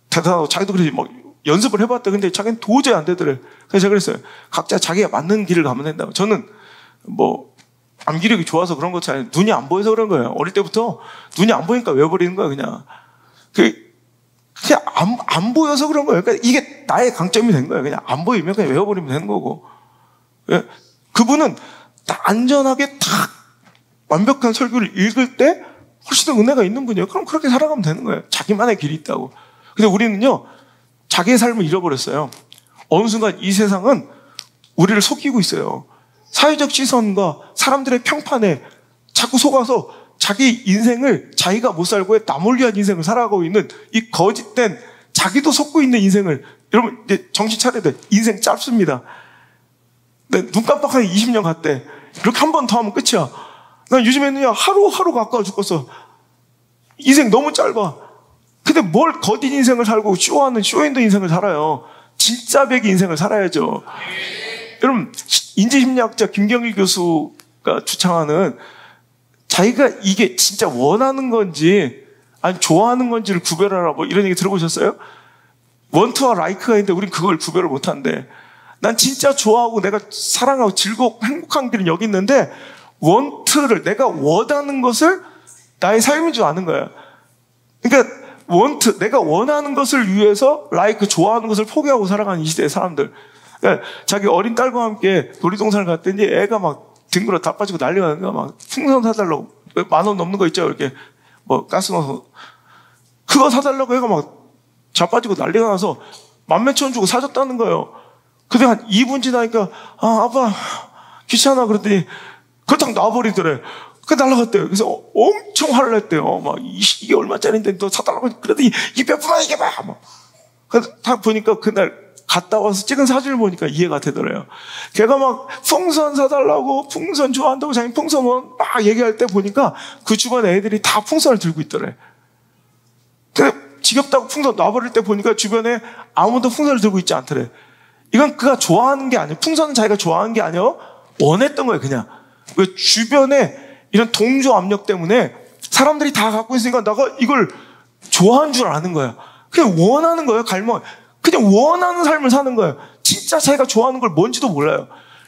대단하고 자기도 그래서 막 연습을 해봤다. 근데 자기는 도저히 안 되더래. 그래서 제가 그랬어요. 각자 자기가 맞는 길을 가면 된다고. 저는 암기력이 좋아서 그런 것이 아니라 눈이 안 보여서 그런 거예요. 어릴 때부터 눈이 안 보이니까 외워버리는 거야 그냥. 그냥 안 보여서 그런 거예요. 그러니까 이게 나의 강점이 된 거예요. 그냥 안 보이면 그냥 외워버리면 되는 거고. 그분은 다 안전하게 딱 완벽한 설교를 읽을 때 훨씬 더 은혜가 있는 분이에요. 그럼 그렇게 살아가면 되는 거예요. 자기만의 길이 있다고. 근데 우리는요, 자기의 삶을 잃어버렸어요. 어느 순간 이 세상은 우리를 속이고 있어요. 사회적 시선과 사람들의 평판에 자꾸 속아서 자기 인생을 자기가 못 살고 남을 위한 인생을 살아가고 있는 이 거짓된 자기도 속고 있는 인생을, 여러분 이제 정신 차려야 돼. 인생 짧습니다. 눈 깜빡하니 20년 갔대. 이렇게 한 번 더 하면 끝이야. 난 요즘에는요, 하루하루 가까워 죽겠어. 인생 너무 짧아. 근데 뭘 거짓 인생을 살고 쇼하는 쇼윈도 인생을 살아요. 진짜 백의 인생을 살아야죠. 여러분, 인지심리학자 김경일 교수가 주창하는 자기가 이게 진짜 원하는 건지 아니 좋아하는 건지를 구별하라, 뭐 이런 얘기 들어보셨어요? 원투와 라이크가 있는데 우린 그걸 구별을 못한대. 난 진짜 좋아하고 내가 사랑하고 즐겁고 행복한 길은 여기 있는데 원투를, 내가 원하는 것을 나의 삶인 줄 아는 거야. 그러니까 원투, 내가 원하는 것을 위해서 라이크, 좋아하는 것을 포기하고 살아가는 이 시대의 사람들. 그러니까 자기 어린 딸과 함께 놀이동산을 갔더니 애가 막 뒹굴어 다 빠지고 난리가 나는 거야. 막 풍선 사달라고, 10,000원 넘는 거 있죠, 이렇게 뭐 가스 넣어서 그거 사달라고 애가 막 자빠지고 난리가 나서 만몇천 원 주고 사줬다는 거예요. 근데 한 2분 지나니까 아빠 귀찮아 그랬더니 그거 딱 놔버리더래. 그 날라갔대요. 그래서 엄청 화를 냈대요. 막 이게 얼마짜리인데 너 사달라고 그러더니 이게 몇 푼이야 이게 막. 그래서 딱 보니까 그날 갔다 와서 찍은 사진을 보니까 이해가 되더래요. 걔가 막 풍선 사달라고, 풍선 좋아한다고 자기 풍선 막 얘기할 때 보니까 그 주변 애들이 다 풍선을 들고 있더래. 근데 지겹다고 풍선 놔버릴 때 보니까 주변에 아무도 풍선을 들고 있지 않더래. 이건 그가 좋아하는 게 아니에요. 풍선은 자기가 좋아하는 게 아니에요. 원했던 거예요, 그냥. 왜 주변에 이런 동조 압력 때문에 사람들이 다 갖고 있으니까 내가 이걸 좋아하는 줄 아는 거야. 그냥 원하는 거예요, 갈망. 그냥 원하는 삶을 사는 거예요. 진짜 자기가 좋아하는 걸 뭔지도 몰라요.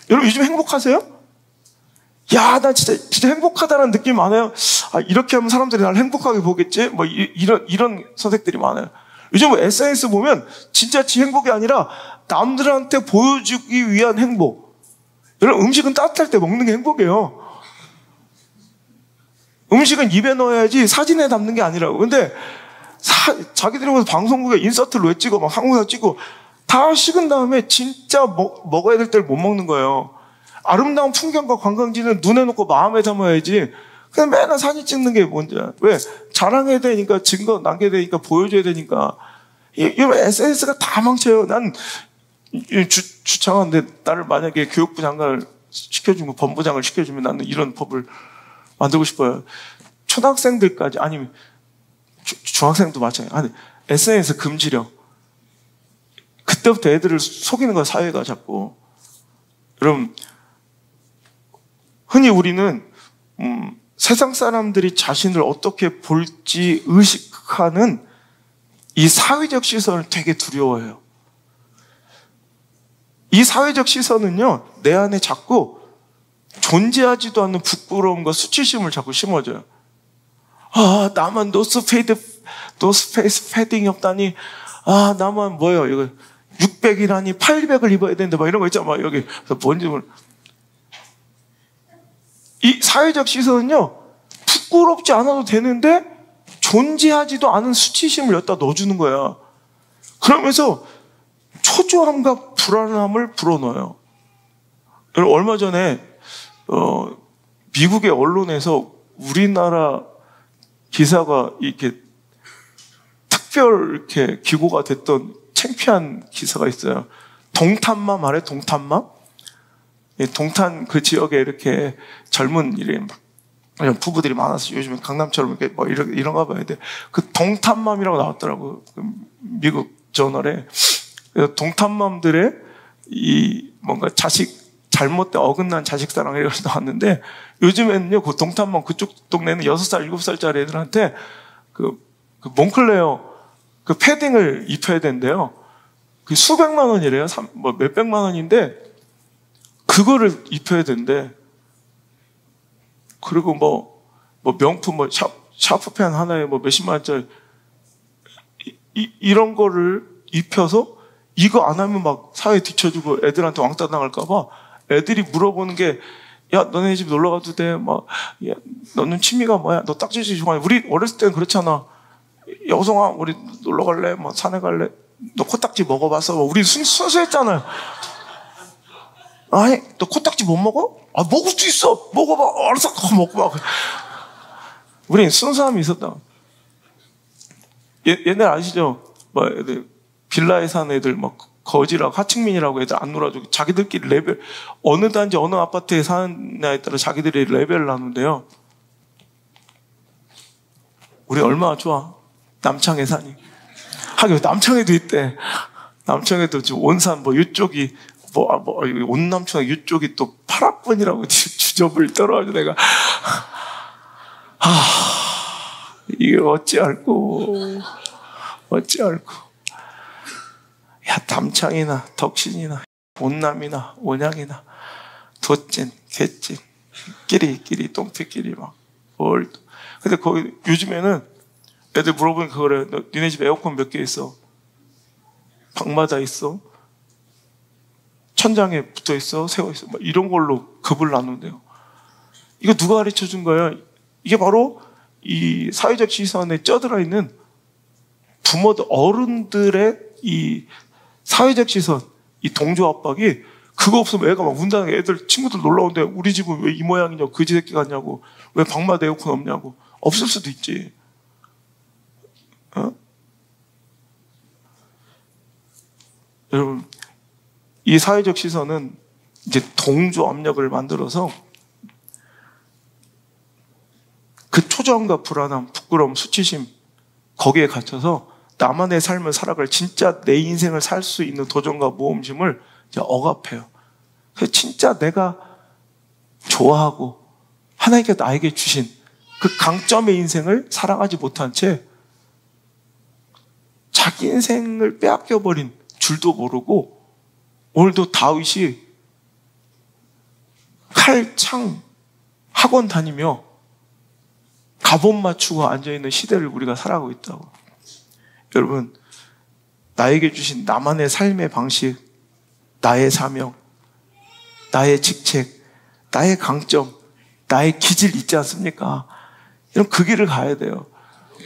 여러분 요즘 행복하세요? 야, 나 진짜 행복하다는 느낌이 많아요. 이렇게 하면 사람들이 나를 행복하게 보겠지? 뭐 이런 선택들이 많아요. 요즘 SNS 보면 진짜 지 행복이 아니라 남들한테 보여주기 위한 행복. 여러분 음식은 따뜻할 때 먹는 게 행복이에요. 음식은 입에 넣어야지 사진에 담는 게 아니라고. 근데 자기들이 모여서 방송국에 인서트를 왜 찍어, 막 항공사 찍고 다 식은 다음에 진짜 먹어야 될 때를 못 먹는 거예요. 아름다운 풍경과 관광지는 눈에 놓고 마음에 담아야지. 그냥 맨날 사진 찍는 게 뭔지. 왜? 자랑해야 되니까, 증거 남겨야 되니까, 보여줘야 되니까. 이런 SNS가 다 망쳐요. 난 주창하는데 나를 만약에 교육부 장관을 시켜주면, 법무장을 시켜주면 나는 이런 법을 만들고 싶어요. 초등학생들까지, 아니면 중학생도 마찬가지. 아니, SNS 금지령. 그때부터 애들을 속이는 거야, 사회가 자꾸. 여러분, 흔히 우리는 세상 사람들이 자신을 어떻게 볼지 의식하는 이 사회적 시선을 되게 두려워해요. 이 사회적 시선은요, 내 안에 자꾸 존재하지도 않는 부끄러움과 수치심을 자꾸 심어줘요. 나만 노스페이스 패딩이 없다니. 나만 뭐예요, 이거 600이라니 800을 입어야 되는데 막 이런 거 있잖아. 막 여기 뭔지 모르. 이 사회적 시선은요, 부끄럽지 않아도 되는데 존재하지도 않은 수치심을 여기다 넣어주는 거야. 그러면서 초조함과 불안함을 불어넣어요. 여러분, 얼마 전에 미국의 언론에서 우리나라 기사가 이렇게 특별 이렇게 기고가 됐던 창피한 기사가 있어요. 동탄맘 알아요? 동탄맘? 동탄 그 지역에 이렇게 젊은 부부들이 많아서 요즘에 강남처럼 이렇게 뭐 이런가 봐야 돼. 그 동탄맘이라고 나왔더라고. 그 미국 저널에. 그래서 동탄맘들의 이 뭔가 잘못된 어긋난 자식 사랑을 이렇게 나왔는데, 요즘에는요, 그 동탄맘 그쪽 동네는 6살, 7살짜리 애들한테 그 몽클레어 그 패딩을 입혀야 된대요. 그 수백만 원이래요. 뭐 몇백만 원인데, 그거를 입혀야 된대. 그리고 뭐 명품 샤프펜 하나에 뭐 몇십만 원짜리 이런 거를 입혀서 이거 안 하면 막 사회 뒤쳐주고 애들한테 왕따 당할까봐 애들이 물어보는 게 야, 너네 집 놀러 가도 돼. 막, 야, 너는 취미가 뭐야? 너 딱지질 좋아해. 우리 어렸을 때는 그렇잖아. 여성아, 우리 놀러 갈래? 뭐, 산에 갈래? 너 코딱지 먹어봤어? 우리 순수했잖아요. 아니, 너 코딱지 못 먹어? 아, 먹을 수 있어. 먹어봐. 알았어. 먹고 막. 우린 순수함이 있었다. 얘네 아시죠? 뭐, 애들, 빌라에 사는 애들, 막, 거지라고, 하층민이라고 애들 안 놀아주고, 자기들끼리 레벨, 어느 단지, 어느 아파트에 사느냐에 따라 자기들이 레벨을 나누는데요. 우리 얼마나 좋아. 남창에 사니. 하긴, 남창에도 있대. 남창에도 지금 온산, 뭐, 이쪽이, 온남촌 이쪽이 또 8학번이라고 주접을 떨어가지고 내가, 이게 어찌할꼬. 야, 남창이나, 덕신이나, 온남이나, 온양이나, 덧진, 개찐, 끼리, 똥피끼리 막, 뭘. 근데 거기, 요즘에는 애들 물어보면 그거래. 니네 집 에어컨 몇 개 있어? 방마다 있어? 천장에 붙어 있어? 세워 있어? 막 이런 걸로 급을 나눈대요. 이거 누가 가르쳐 준 거예요? 이게 바로 이 사회적 시선에 쩌들어 있는 부모들, 어른들의 이 사회적 시선, 이 동조 압박이 그거 없으면 애가 막 운다는 게 애들, 친구들 놀러 오는데 우리 집은 왜 이 모양이냐고, 그지 새끼 같냐고, 왜 방마다 에어컨 없냐고. 없을 수도 있지. 어? 여러분, 이 사회적 시선은 이제 동조 압력을 만들어서 그 초조함과 불안함, 부끄러움, 수치심, 거기에 갇혀서 나만의 삶을 살아갈 진짜 내 인생을 살 수 있는 도전과 모험심을 이제 억압해요. 그래서 진짜 내가 좋아하고 하나님께서 나에게 주신 그 강점의 인생을 사랑하지 못한 채 자기 인생을 빼앗겨버린 줄도 모르고 오늘도 다윗이 칼, 창, 학원 다니며 갑옷 맞추고 앉아있는 시대를 우리가 살아가고 있다고. 여러분, 나에게 주신 나만의 삶의 방식, 나의 사명, 나의 직책, 나의 강점, 나의 기질 있지 않습니까? 이런 그 길을 가야 돼요.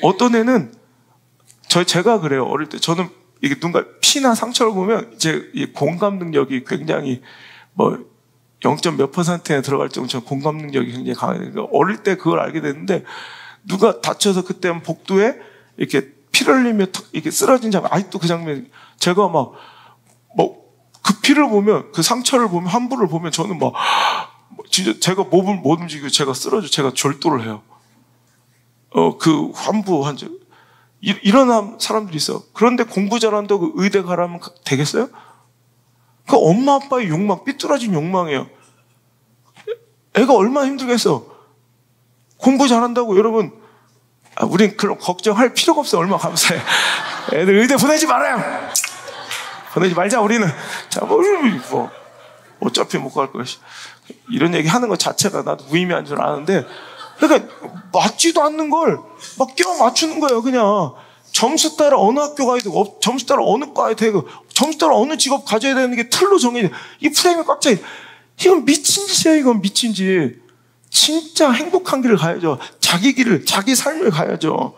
어떤 애는 제가 그래요. 어릴 때 저는 이게 누군가 피나 상처를 보면 제 공감 능력이 굉장히 뭐 0. 몇 %에 들어갈 정도로 공감 능력이 굉장히 강해요. 어릴 때 그걸 알게 됐는데 누가 다쳐서 그때 복도에 이렇게 피를 흘리며 이렇게 쓰러진 장면, 아직도 그 장면, 제가 막 그 피를 보면, 그 상처를 보면, 환부를 보면 저는 막 진짜 제가 몸을 못 움직이고 제가 제가 절도를 해요. 그 환부 한 적. 이런 사람들이 있어. 그런데 공부 잘한다고 의대 가라면 되겠어요? 그 엄마 아빠의 욕망, 삐뚤어진 욕망이에요. 애가 얼마나 힘들겠어. 공부 잘한다고 여러분, 우린 그런 걱정할 필요가 없어요. 얼마나 감사해. 애들 의대 보내지 말아요. 보내지 말자, 우리는. 자, 뭐 어차피 못 갈 거야. 이런 얘기 하는 것 자체가 나도 무의미한 줄 아는데, 그러니까 맞지도 않는 걸 막 껴 맞추는 거예요. 그냥 점수 따라 어느 학교 가야 되고, 점수 따라 어느 과에 되고, 점수 따라 어느 직업 가져야 되는 게 틀로 정해져. 이 프레임이 꽉 차 있어. 이건 미친 짓이야. 이건 미친 짓. 진짜 행복한 길을 가야죠. 자기 길을, 자기 삶을 가야죠.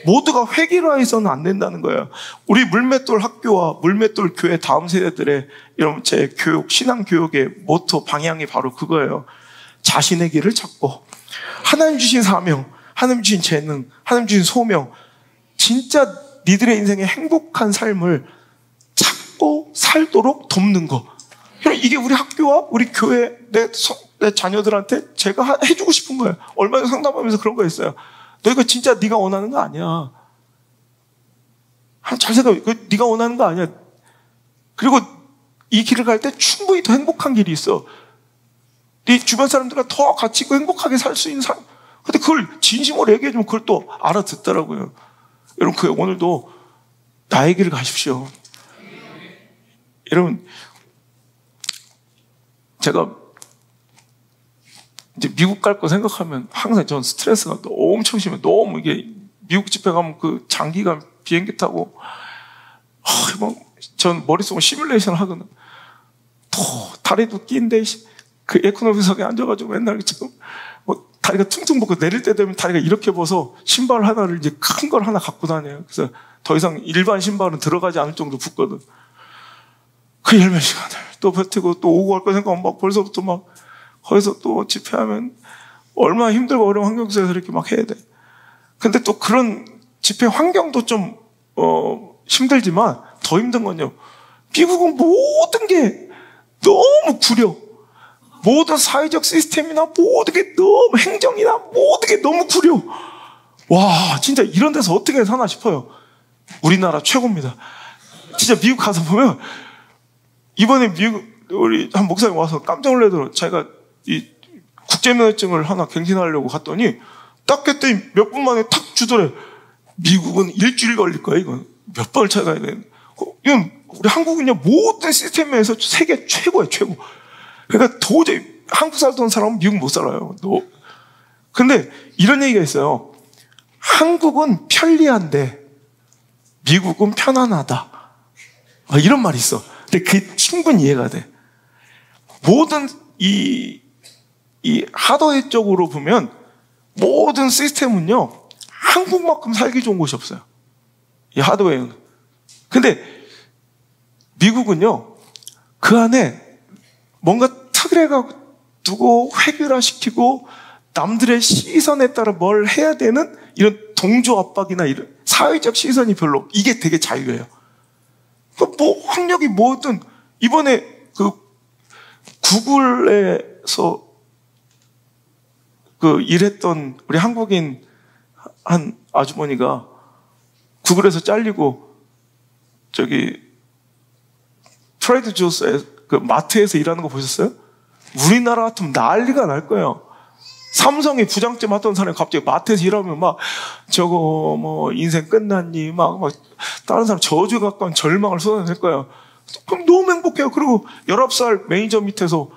모두가 획일화해서는 안 된다는 거예요. 우리 물맷돌 학교와 물맷돌 교회 다음 세대들의 이런 제 교육, 신앙 교육의 모토 방향이 바로 그거예요. 자신의 길을 찾고 하나님 주신 사명, 하나님 주신 재능, 하나님 주신 소명, 진짜 니들의 인생의 행복한 삶을 찾고 살도록 돕는 거. 이게 우리 학교와 우리 교회, 내 자녀들한테 제가 해주고 싶은 거예요. 얼마 전에 상담하면서 그런 거 있어요. 너 이거 진짜 네가 원하는 거 아니야. 잘 생각해. 네가 원하는 거 아니야. 그리고 이 길을 갈 때 충분히 더 행복한 길이 있어. 네 주변 사람들과 더 같이 있고 행복하게 살 수 있는 사람. 근데 그걸 진심으로 얘기해주면 그걸 또 알아듣더라고요. 여러분, 오늘도 나의 길을 가십시오. 여러분, 제가 이제 미국 갈 거 생각하면 항상 전 스트레스가 엄청 심해요. 너무 이게 미국 집회 가면 그 장기간 비행기 타고 전 머릿속으로 시뮬레이션을 하거든. 다리도 낀데 그 에코노미석에 앉아가지고 맨날 지금 뭐 다리가 퉁퉁 붓고 내릴 때 되면 다리가 이렇게 벗어 신발 하나를 이제 큰 걸 하나 갖고 다녀요. 그래서 더 이상 일반 신발은 들어가지 않을 정도 붓거든. 그 열몇 시간을 또 버티고 또 오고 갈 거 생각하면 막 벌써부터 막 거기서 또 집회하면 얼마나 힘들고 어려운 환경 속에서 이렇게 막 해야 돼. 근데 또 그런 집회 환경도 좀 힘들지만 더 힘든 건요. 미국은 모든 게 너무 구려. 모든 사회적 시스템이나 모든 게 너무 행정이나 모든 게 너무 구려. 와, 진짜 이런 데서 어떻게 사나 싶어요. 우리나라 최고입니다. 진짜 미국 가서 보면 이번에 미국 우리 한 목사님 와서 깜짝 놀라더라고요. 자기가 이 국제면허증을 하나 갱신하려고 갔더니 딱 했더니 몇 분 만에 탁 주더래. 미국은 일주일 걸릴 거야. 이건 몇 번을 찾아가야 돼. 이건 우리 한국은요 모든 시스템에서 세계 최고예요. 최고. 그러니까 도저히 한국 살던 사람은 미국 못 살아요. 근데 이런 얘기가 있어요. 한국은 편리한데 미국은 편안하다. 이런 말이 있어. 근데 그게 충분히 이해가 돼. 모든 이 하드웨어적으로 보면 모든 시스템은요 한국만큼 살기 좋은 곳이 없어요. 이 하드웨어는. 근데 미국은요 그 안에 뭔가 특례가 두고 획일화시키고 남들의 시선에 따라 뭘 해야 되는 이런 동조 압박이나 이런 사회적 시선이 별로, 이게 되게 자유예요. 뭐 학력이 뭐든 이번에 그 구글에서 그 일했던 우리 한국인 한 아주머니가 구글에서 잘리고 저기 트레이드 조스에 그 마트에서 일하는 거 보셨어요? 우리나라 같으면 난리가 날 거예요. 삼성의 부장쯤 하던 사람이 갑자기 마트에서 일하면 막 저거 뭐 인생 끝났니 막 다른 사람 저주 가까운 절망을 쏟아낼 거예요. 그럼 너무 행복해요. 그리고 19살 매니저 밑에서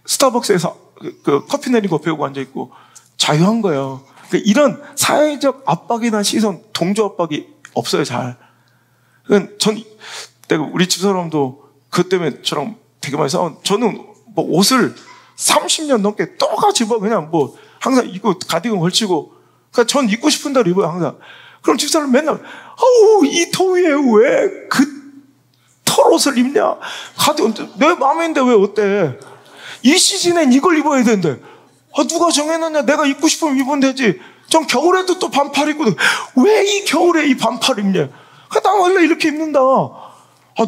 스타벅스에서 그 커피 내리고 배우고 앉아있고 자유한 거예요. 그러니까 이런 사회적 압박이나 시선, 동조 압박이 없어요. 잘. 그러니까 내가 우리 집사람도 그것 때문에 저랑 되게 많이 저는 뭐 옷을 30년 넘게 똑같이 입어. 그냥 뭐 항상 입고 가디건 걸치고. 그러니까 전 입고 싶은 대로 입어요. 항상. 그럼 집사람 맨날 아우 이 더위에 왜 그 털옷을 입냐. 가디건 내 마음에 있는데 왜 어때. 이 시즌엔 이걸 입어야 되는데 누가 정해놨냐. 내가 입고 싶으면 입으면 되지. 전 겨울에도 또 반팔 입고 왜 이 겨울에 이 반팔 입냐. 난 원래 이렇게 입는다.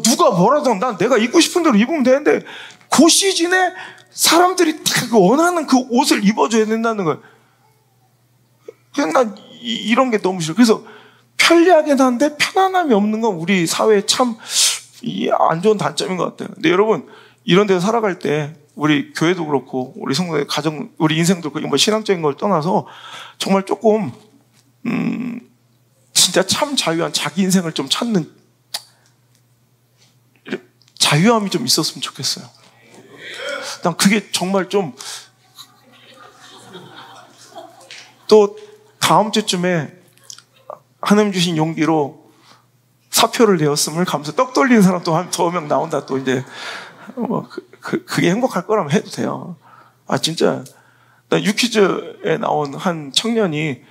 누가 뭐라든 난 내가 입고 싶은 대로 입으면 되는데 그 시즌에 사람들이 다 원하는 그 옷을 입어줘야 된다는 거예요. 그냥 난 이런 게 너무 싫어. 그래서 편리하긴 한데 편안함이 없는 건 우리 사회의 참 안 좋은 단점인 것 같아요. 근데 여러분 이런 데서 살아갈 때 우리 교회도 그렇고 우리 성도의 가정, 우리 인생도 그렇고 뭐 신앙적인 걸 떠나서 정말 조금 진짜 참 자유한 자기 인생을 좀 찾는 자유함이 좀 있었으면 좋겠어요. 난 그게 정말 좀 또 다음 주쯤에 하나님 주신 용기로 사표를 내었음을 감사. 떡 돌리는 사람 또 한 2명 나온다. 또 이제 그게 행복할 거라면 해도 돼요. 진짜 나 유퀴즈에 나온 한 청년이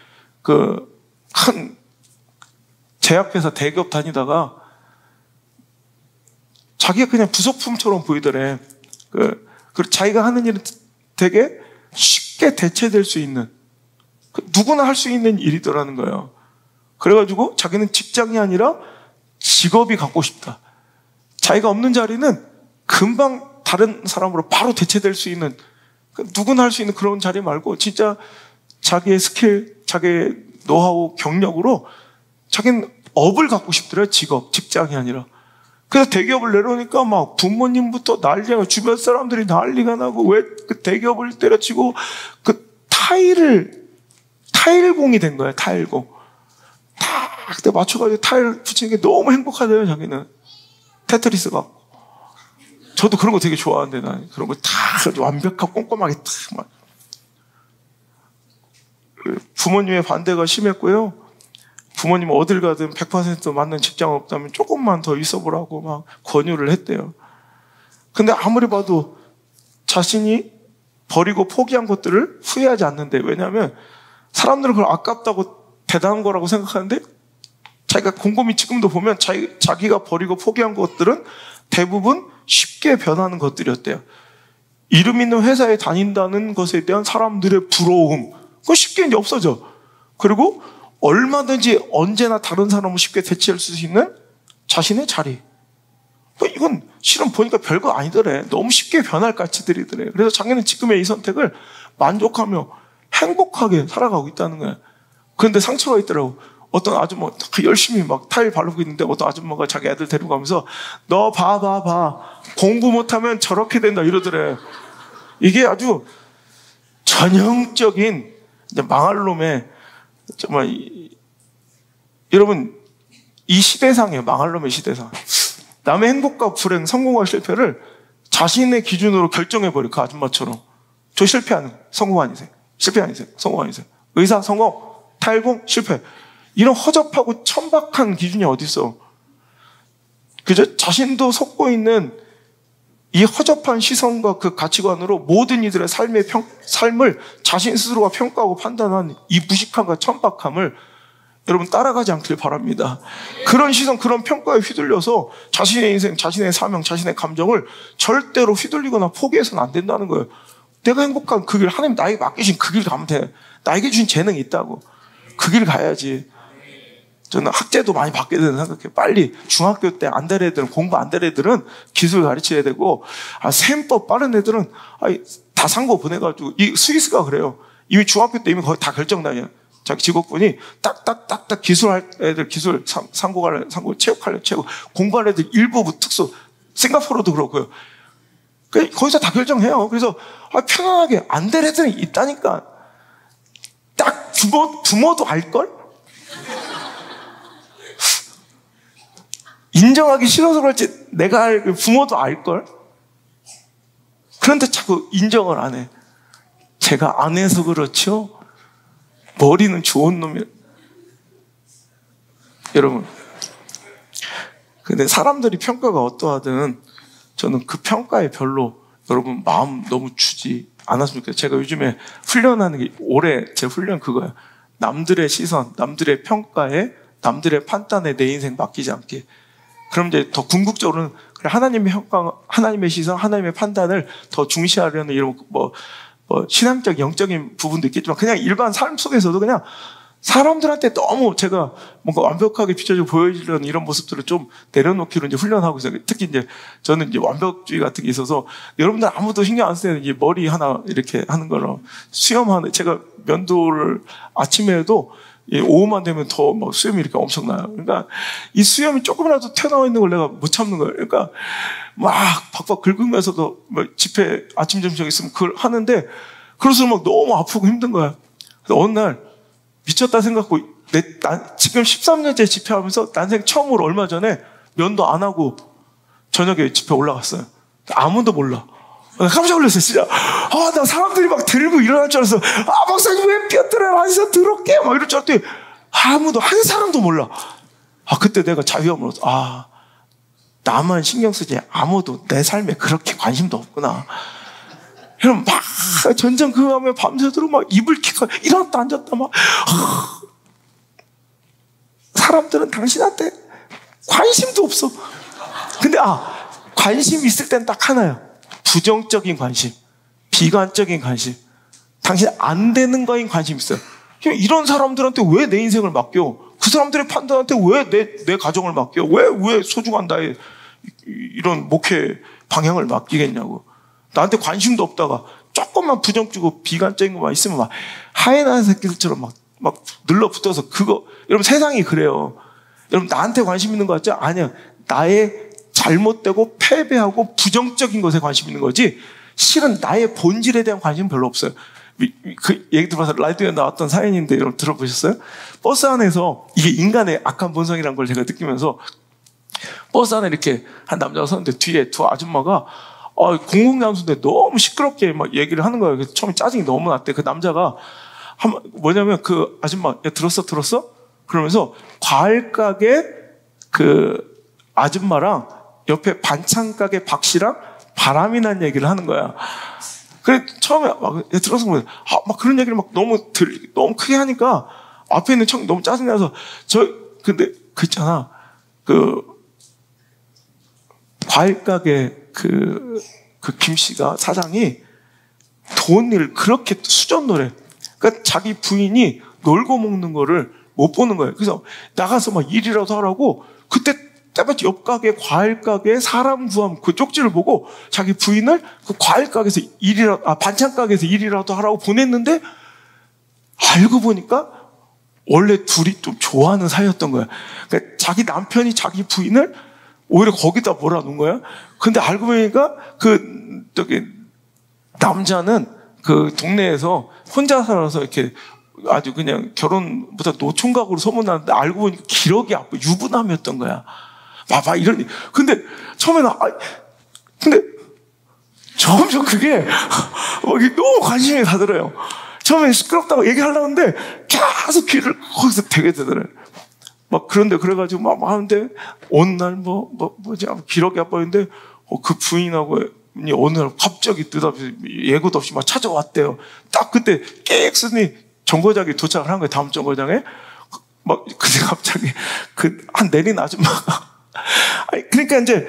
그 큰 제약회사 대기업 다니다가 자기가 그냥 부속품처럼 보이더래. 그 자기가 하는 일은 되게 쉽게 대체될 수 있는, 누구나 할 수 있는 일이더라는 거예요. 그래가지고 자기는 직장이 아니라 직업이 갖고 싶다. 자기가 없는 자리는 금방 다른 사람으로 바로 대체될 수 있는, 누구나 할 수 있는 그런 자리 말고 진짜 자기의 스킬, 자기의 노하우, 경력으로 자기는 업을 갖고 싶더래요. 직장이 아니라. 그래서 대기업을 내려오니까 막 부모님부터 난리가, 주변 사람들이 난리가 나고, 왜 그 대기업을 때려치고 그 타일공이 된 거예요. 타일공. 다 그때 맞춰가지고 타일 붙이는 게 너무 행복하대요. 자기는 테트리스 같고. 저도 그런 거 되게 좋아하는데 난 그런 거 다 완벽하고 꼼꼼하게 딱 막. 부모님의 반대가 심했고요. 부모님 어딜 가든 100% 맞는 직장 없다면 조금만 더 있어보라고 막 권유를 했대요. 근데 아무리 봐도 자신이 버리고 포기한 것들을 후회하지 않는데, 왜냐하면 사람들은 그걸 아깝다고 대단한 거라고 생각하는데 자기가 곰곰이 지금도 보면 자기가 버리고 포기한 것들은 대부분 쉽게 변하는 것들이었대요. 이름 있는 회사에 다닌다는 것에 대한 사람들의 부러움, 그거 쉽게 이제 없어져. 그리고 얼마든지 언제나 다른 사람을 쉽게 대체할 수 있는 자신의 자리. 이건 실은 보니까 별거 아니더래. 너무 쉽게 변할 가치들이더래. 그래서 자기는 지금의 이 선택을 만족하며 행복하게 살아가고 있다는 거야. 그런데 상처가 있더라고. 어떤 아줌마 열심히 막 타일 바르고 있는데 어떤 아줌마가 자기 애들 데리고 가면서 너 봐 공부 못하면 저렇게 된다 이러더래. 이게 아주 전형적인 망할 놈의 정말 여러분 이 시대상이에요. 망할 놈의 시대상. 남의 행복과 불행, 성공과 실패를 자신의 기준으로 결정해버려. 그 아줌마처럼. 저 실패 아니세요? 성공 아니세요? 실패 아니세요? 성공 아니세요? 의사 성공, 탈공 실패. 이런 허접하고 천박한 기준이 어디 있어? 그저 자신도 속고 있는 이 허접한 시선과 그 가치관으로 모든 이들의 삶을 자신 스스로가 평가하고 판단한 이 무식함과 천박함을 여러분 따라가지 않길 바랍니다. 그런 시선, 그런 평가에 휘둘려서 자신의 인생, 자신의 사명, 자신의 감정을 절대로 휘둘리거나 포기해서는 안 된다는 거예요. 내가 행복한 그 길, 하나님 나에게 맡기신 그 길 가면 돼. 나에게 주신 재능이 있다고. 그 길 가야지. 저는 학제도 많이 받게 되는 생각해요. 빨리 중학교 때 안 될 애들은, 공부 안 될 애들은 기술 가르쳐야 되고, 셈법 빠른 애들은 다 상고 보내가지고, 이 스위스가 그래요. 이미 중학교 때 이미 거의 다 결정나요. 자기 직업군이 딱딱딱딱 기술할 애들 기술, 상고할 상고, 체육할 체육, 공부할 애들 일부 특수, 싱가포르도 그렇고요. 거기서 다 결정해요. 그래서 편안하게 안 될 애들은 있다니까. 딱 부모도 알걸? 인정하기 싫어서 그렇지 내가 부모도 알걸? 그런데 자꾸 인정을 안 해. 제가 안 해서 그렇죠? 머리는 좋은 놈이에요. 여러분, 근데 사람들이 평가가 어떠하든 저는 그 평가에 별로 여러분 마음 너무 주지 않았으면 좋겠어요. 제가 요즘에 훈련하는 게 올해 제 훈련 그거예요. 남들의 시선, 남들의 평가에, 남들의 판단에 내 인생 맡기지 않게. 그럼 이제 더 궁극적으로는 하나님의 평가, 하나님의 시선, 하나님의 판단을 더 중시하려는 이런 신앙적, 영적인 부분도 있겠지만 그냥 일반 삶 속에서도 그냥 사람들한테 너무 제가 뭔가 완벽하게 비춰지고 보여지려는 이런 모습들을 좀 내려놓기로 이제 훈련하고 있어요. 특히 이제 저는 이제 완벽주의 같은 게 있어서 여러분들 아무도 신경 안 쓰는 이제 머리 하나 이렇게 하는 거로 수염하는, 제가 면도를 아침에 해도 오후만 되면 더 막 수염이 이렇게 엄청나요. 그러니까 이 수염이 조금이라도 튀어나와 있는 걸 내가 못 참는 거예요. 그러니까 막 박박 긁으면서도 집회 아침 점심 있으면 그걸 하는데 그래서 막 너무 아프고 힘든 거야. 그래서 어느 날 미쳤다 생각하고 지금 13년째 집회하면서 난생 처음으로 얼마 전에 면도 안 하고 저녁에 집회 올라갔어요. 아무도 몰라. 깜짝 놀랐어요, 진짜. 나 사람들이 막 들고 일어날 줄 알았어. 목사님 왜 뼈들을 안에서 더럽게 막 이럴 줄 알았더니 아무도, 한 사람도 몰라. 그때 내가 자유함을 얻었어. 나만 신경 쓰지 아무도 내 삶에 그렇게 관심도 없구나. 그럼 막 전전 그거 하면 밤새도록 막 이불 킥하고 일어났다 앉았다 막. 사람들은 당신한테 관심도 없어. 근데 관심 있을 땐 딱 하나야. 부정적인 관심, 비관적인 관심, 당신 안 되는 거인 관심 있어요. 이런 사람들한테 왜 내 인생을 맡겨? 그 사람들의 판단한테 왜 내 가정을 맡겨? 왜 소중한 나의 이런 목회 방향을 맡기겠냐고. 나한테 관심도 없다가 조금만 부정적이고 비관적인 것만 있으면 막 하이에나 새끼들처럼 막 늘러붙어서 그거. 여러분 세상이 그래요. 여러분 나한테 관심 있는 거 같죠? 아니야. 나의 잘못되고 패배하고 부정적인 것에 관심 있는 거지 실은 나의 본질에 대한 관심은 별로 없어요. 그 얘기 들어봐서 라디오에 나왔던 사연인데 여러분 들어보셨어요? 버스 안에서 이게 인간의 악한 본성이라는 걸 제가 느끼면서 버스 안에 이렇게 한 남자가 섰는데 뒤에 두 아줌마가 공공장소인데 너무 시끄럽게 막 얘기를 하는 거예요. 그래서 처음에 짜증이 너무 났대. 그 남자가 뭐냐면 그 아줌마 야 들었어? 그러면서 과일 가게 그 아줌마랑 옆에 반찬 가게 박 씨랑 바람이 난 얘기를 하는 거야. 그래, 처음에 막 들어서 보면, 막 그런 얘기를 막 너무 크게 하니까 앞에 있는 청이 너무 짜증나서, 근데, 그 있잖아. 과일 가게 그 김씨가, 사장이 돈을 그렇게 수전노래. 그러니까 자기 부인이 놀고 먹는 거를 못 보는 거예요. 그래서 나가서 막 일이라도 하라고, 그때 때마침 옆 가게, 과일 가게, 사람 구함 그 쪽지를 보고 자기 부인을 그 과일 가게에서 반찬 가게에서 일이라도 하라고 보냈는데, 알고 보니까 원래 둘이 좀 좋아하는 사이였던 거야. 그러니까 자기 남편이 자기 부인을 오히려 거기다 몰아놓은 거야. 근데 알고 보니까 남자는 그 동네에서 혼자 살아서 이렇게 아주 그냥 결혼보다 노총각으로 소문났는데, 알고 보니까 기러기 아빠 유부남이었던 거야. 봐봐, 이런. 근데 처음에는, 근데 점점 그게 너무 관심이 가더래요. 처음에 시끄럽다고 얘기하려고 하는데 계속 귀를 거기서 대게 되더래요. 막 그런데 그래가지고 막 하는데, 어느 날 뭐지? 기러기 아빠인데, 그 부인하고 어느 날 갑자기 느닷없이 예고도 없이 막 찾아왔대요. 딱 그때 깨끗이 정거장에 도착을 한 거예요. 다음 정거장에. 막 그때 갑자기 한 내린 아줌마가 그러니까 이제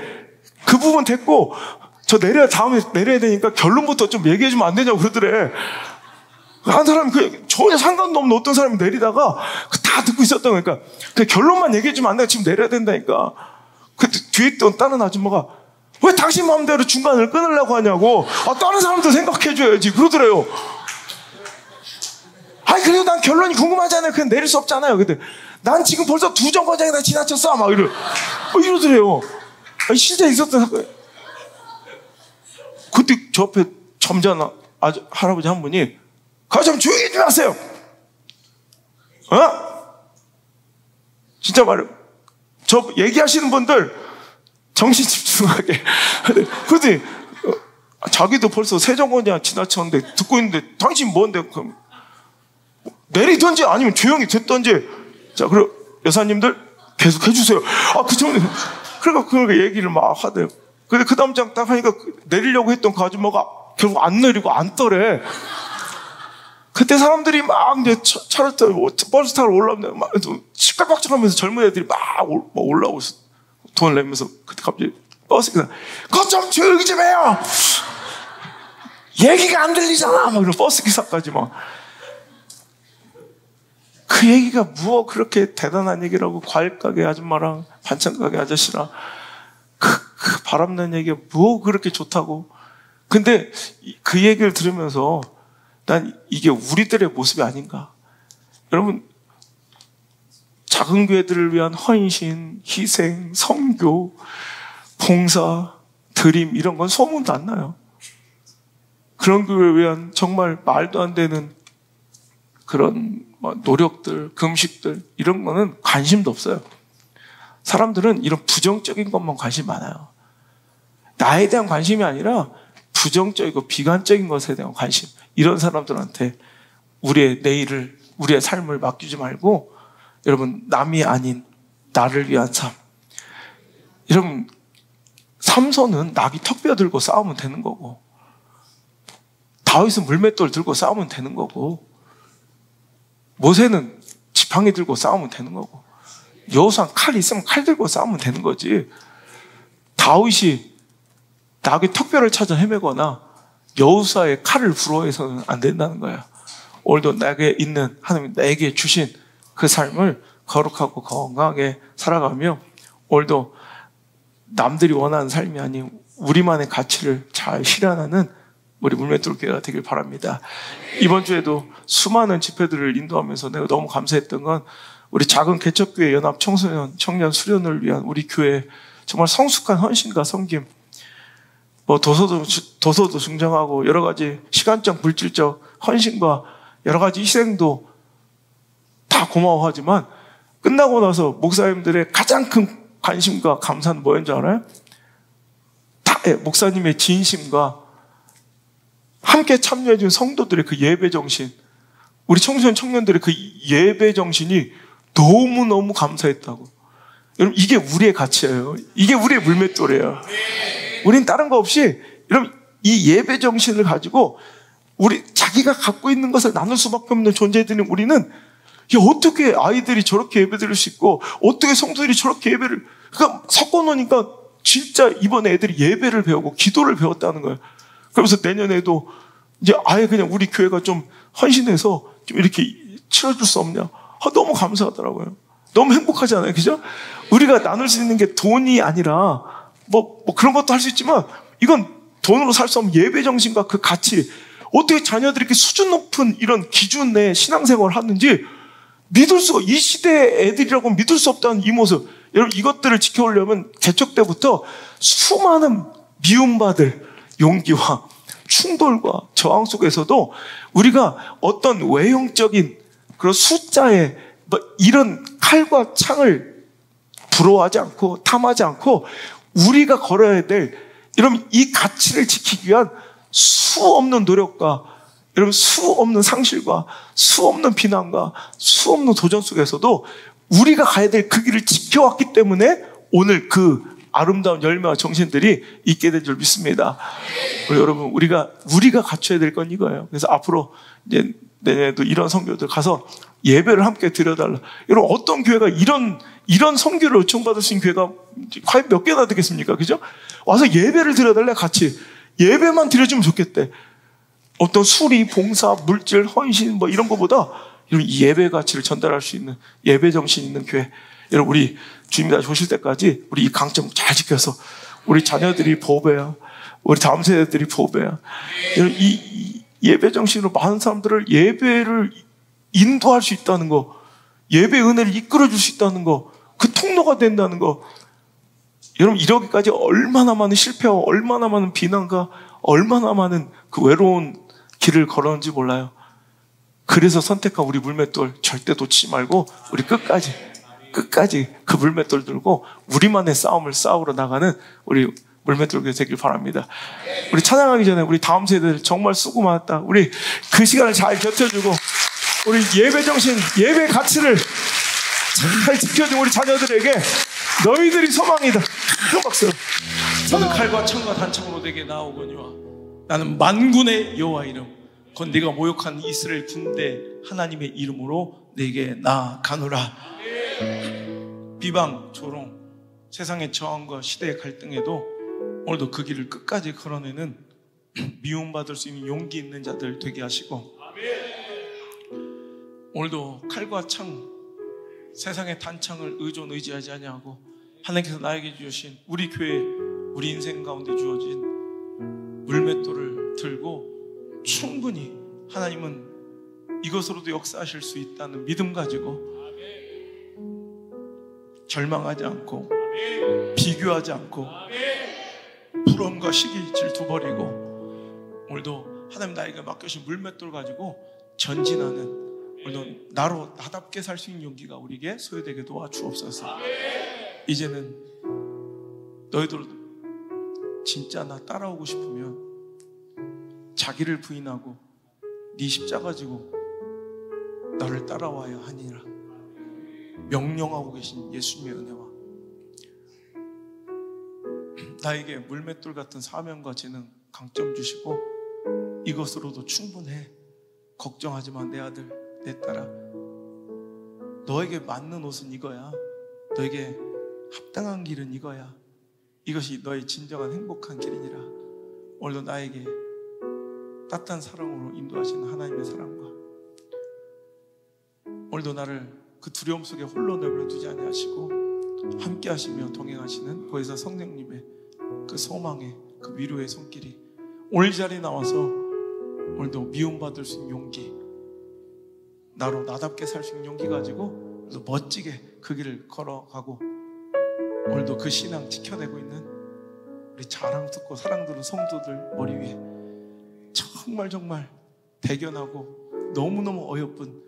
그 부분 됐고, 다음에 내려야 되니까 결론부터 좀 얘기해주면 안 되냐고 그러더래. 한 사람이 전혀 상관도 없는 어떤 사람이 내리다가 다 듣고 있었던 거니까, 그 결론만 얘기해주면 안 돼. 지금 내려야 된다니까. 그때 뒤에 있던 다른 아줌마가, 왜 당신 마음대로 중간을 끊으려고 하냐고. 다른 사람도 생각해줘야지. 그러더래요. 그래도 난 결론이 궁금하잖아요. 그냥 내릴 수 없잖아요. 근데 난 지금 벌써 2정거장이나 지나쳤어. 막 이러더래요. 실제 있었던 사건. 그때 저 앞에 점잖은 할아버지 한 분이, 좀 조용히 좀 하세요. 진짜 말이에요. 저 얘기하시는 분들 정신 집중하게. 그러더니 자기도 벌써 3정거장 지나쳤는데 듣고 있는데, 당신 뭔데? 그럼 내리든지 아니면 조용히 듣든지. 자, 그리고 여사님들 계속 해주세요. 그러니까 얘기를 막 하대요. 근데 그 다음 장 딱 하니까 내리려고 했던 그 아줌마가 결국 안 내리고 안 떠래. 그때 사람들이 막 이제 차를 타고 버스 타러 올라오면 막 시끌벅적하면서 젊은 애들이 막 올라오고 있어. 돈을 내면서. 그때 갑자기 버스가, 그거 좀 조용히 좀 해요. 얘기가 안 들리잖아. 막 이런 버스 기사까지 막. 그 얘기가 뭐 그렇게 대단한 얘기라고. 과일 가게 아줌마랑 반찬 가게 아저씨랑 그 바람난 얘기가 뭐 그렇게 좋다고. 근데 그 얘기를 들으면서 난 이게 우리들의 모습이 아닌가. 여러분, 작은 교회들을 위한 헌신, 희생, 선교, 봉사, 드림, 이런 건 소문도 안 나요. 그런 교회를 위한 정말 말도 안 되는 그런 노력들, 금식들, 이런 거는 관심도 없어요. 사람들은 이런 부정적인 것만 관심 많아요. 나에 대한 관심이 아니라 부정적이고 비관적인 것에 대한 관심. 이런 사람들한테 우리의 내일을, 우리의 삶을 맡기지 말고, 여러분, 남이 아닌 나를 위한 삶. 여러분, 삼손은 나귀 턱뼈 들고 싸우면 되는 거고, 다윗은 물맷돌 들고 싸우면 되는 거고, 모세는 지팡이 들고 싸우면 되는 거고, 여호수아는 칼 있으면 칼 들고 싸우면 되는 거지. 다윗이 나귀 턱뼈를 찾아 헤매거나 여호수아의 칼을 부러워해서는 안 된다는 거야. 오늘도 내게 있는, 하나님 내게 주신 그 삶을 거룩하고 건강하게 살아가며, 오늘도 남들이 원하는 삶이 아닌 우리만의 가치를 잘 실현하는 우리 물맷돌교회가 되길 바랍니다. 이번 주에도 수많은 집회들을 인도하면서 내가 너무 감사했던 건, 우리 작은 개척교회 연합 청소년 청년 수련을 위한 우리 교회 정말 성숙한 헌신과 섬김, 도서도 증정하고 여러 가지 시간적 물질적 헌신과 여러 가지 희생도 다 고마워하지만, 끝나고 나서 목사님들의 가장 큰 관심과 감사는 뭐였는지 알아요? 목사님의 진심과 함께 참여해준 성도들의 그 예배 정신, 우리 청소년 청년들의 그 예배 정신이 너무너무 감사했다고. 여러분, 이게 우리의 가치예요. 이게 우리의 물맷돌이에요. 우린 다른 거 없이, 여러분, 이 예배 정신을 가지고 우리 자기가 갖고 있는 것을 나눌 수밖에 없는 존재들인 우리는 야, 어떻게 아이들이 저렇게 예배 드릴 수 있고 어떻게 성도들이 저렇게 예배를 그러니까 섞어놓으니까 진짜 이번에 애들이 예배를 배우고 기도를 배웠다는 거예요. 그러면서 내년에도 이제 아예 그냥 우리 교회가 좀 헌신해서 좀 이렇게 치러줄 수 없냐. 너무 감사하더라고요. 너무 행복하지 않아요? 그죠? 우리가 나눌 수 있는 게 돈이 아니라 뭐 그런 것도 할 수 있지만 이건 돈으로 살 수 없는 예배 정신과 그 가치 어떻게 자녀들이 이렇게 수준 높은 이런 기준의 신앙생활을 하는지 믿을 수가 이 시대의 애들이라고 믿을 수 없다는 이 모습 여러분 이것들을 지켜오려면 개척 때부터 수많은 미움받을 용기와 충돌과 저항 속에서도 우리가 어떤 외형적인 그런 숫자에 이런 칼과 창을 부러워하지 않고 탐하지 않고 우리가 걸어야 될 여러분 이 가치를 지키기 위한 수 없는 노력과 여러분 수 없는 상실과 수 없는 비난과 수 없는 도전 속에서도 우리가 가야 될 그 길을 지켜왔기 때문에 오늘 그 아름다운 열매와 정신들이 있게 된 줄 믿습니다. 여러분 우리가 갖춰야 될 건 이거예요. 그래서 앞으로 이제 내년에도 이런 선교들 가서 예배를 함께 드려달라. 여러분 어떤 교회가 이런 선교를 요청받을 수 있는 교회가 과연 몇 개나 되겠습니까? 그죠? 와서 예배를 드려달래 같이 예배만 드려주면 좋겠대. 어떤 수리, 봉사, 물질, 헌신 뭐 이런 것보다 여러분 이 예배 가치를 전달할 수 있는 예배 정신 있는 교회. 여러분 우리 주님이 다시 오실 때까지 우리 이 강점 잘 지켜서 우리 자녀들이 보배야. 우리 다음 세대들이 보배야. 여러분 이 예배 정신으로 많은 사람들을 예배를 인도할 수 있다는 거, 예배 은혜를 이끌어줄 수 있다는 거, 그 통로가 된다는 거. 여러분 이러기까지 얼마나 많은 실패와 얼마나 많은 비난과 얼마나 많은 그 외로운 길을 걸었는지 몰라요. 그래서 선택한 우리 물맷돌 절대 놓치지 말고 우리 끝까지 그 물맷돌 들고 우리만의 싸움을 싸우러 나가는 우리 물맷돌 되길 바랍니다. 우리 찬양하기 전에 우리 다음 세대들 정말 수고 많았다. 우리 그 시간을 잘 곁들여주고 우리 예배 정신, 예배 가치를 잘 지켜준 우리 자녀들에게 너희들이 소망이다. 큰 박수. 저는 칼과 창과 단창으로 내게 나오거니와 나는 만군의 여호와 이름 곧 네가 모욕한 이스라엘 군대 하나님의 이름으로 내게 나아가노라. 비방, 조롱, 세상의 저항과 시대의 갈등에도 오늘도 그 길을 끝까지 걸어내는 미움받을 수 있는 용기 있는 자들 되게 하시고 오늘도 칼과 창, 세상의 단창을 의지하지 아니하고 하나님께서 나에게 주신 우리 교회, 우리 인생 가운데 주어진 물맷돌을 들고 충분히 하나님은 이것으로도 역사하실 수 있다는 믿음 가지고 절망하지 않고 비교하지 않고 부러움과 시기 질투 버리고 오늘도 하나님 나에게 맡겨주신 물맷돌 가지고 전진하는 오늘도 나답게 살 수 있는 용기가 우리에게 소유되게 도와주옵소서. 이제는 너희들 진짜 나 따라오고 싶으면 자기를 부인하고 네 십자가 지고 나를 따라와야 하니라. 명령하고 계신 예수님의 은혜와 나에게 물맷돌 같은 사명과 재능 강점 주시고 이것으로도 충분해. 걱정하지 마 내 아들 내 딸아. 너에게 맞는 옷은 이거야. 너에게 합당한 길은 이거야. 이것이 너의 진정한 행복한 길이니라. 오늘도 나에게 따뜻한 사랑으로 인도하시는 하나님의 사랑과 오늘도 나를 그 두려움 속에 홀로 내버려 두지 아니하시고 함께 하시며 동행하시는 보혜사 성령님의 그 소망의 그 위로의 손길이 오늘 이 자리에 나와서 오늘도 미움받을 수 있는 용기, 나로 나답게 살 수 있는 용기 가지고 멋지게 그 길을 걸어가고 오늘도 그 신앙 지켜내고 있는 우리 자랑스럽고 사랑스러운 성도들 머리 위에 정말 대견하고 너무너무 어여쁜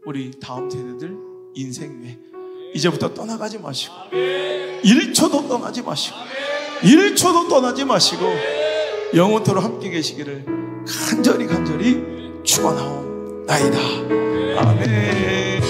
우리 다음 세대들 인생 위에 이제부터 떠나가지 마시고 1초도 떠나지 마시고 1초도 떠나지 마시고 영원토록 함께 계시기를 간절히 축원하옵나이다. 아멘.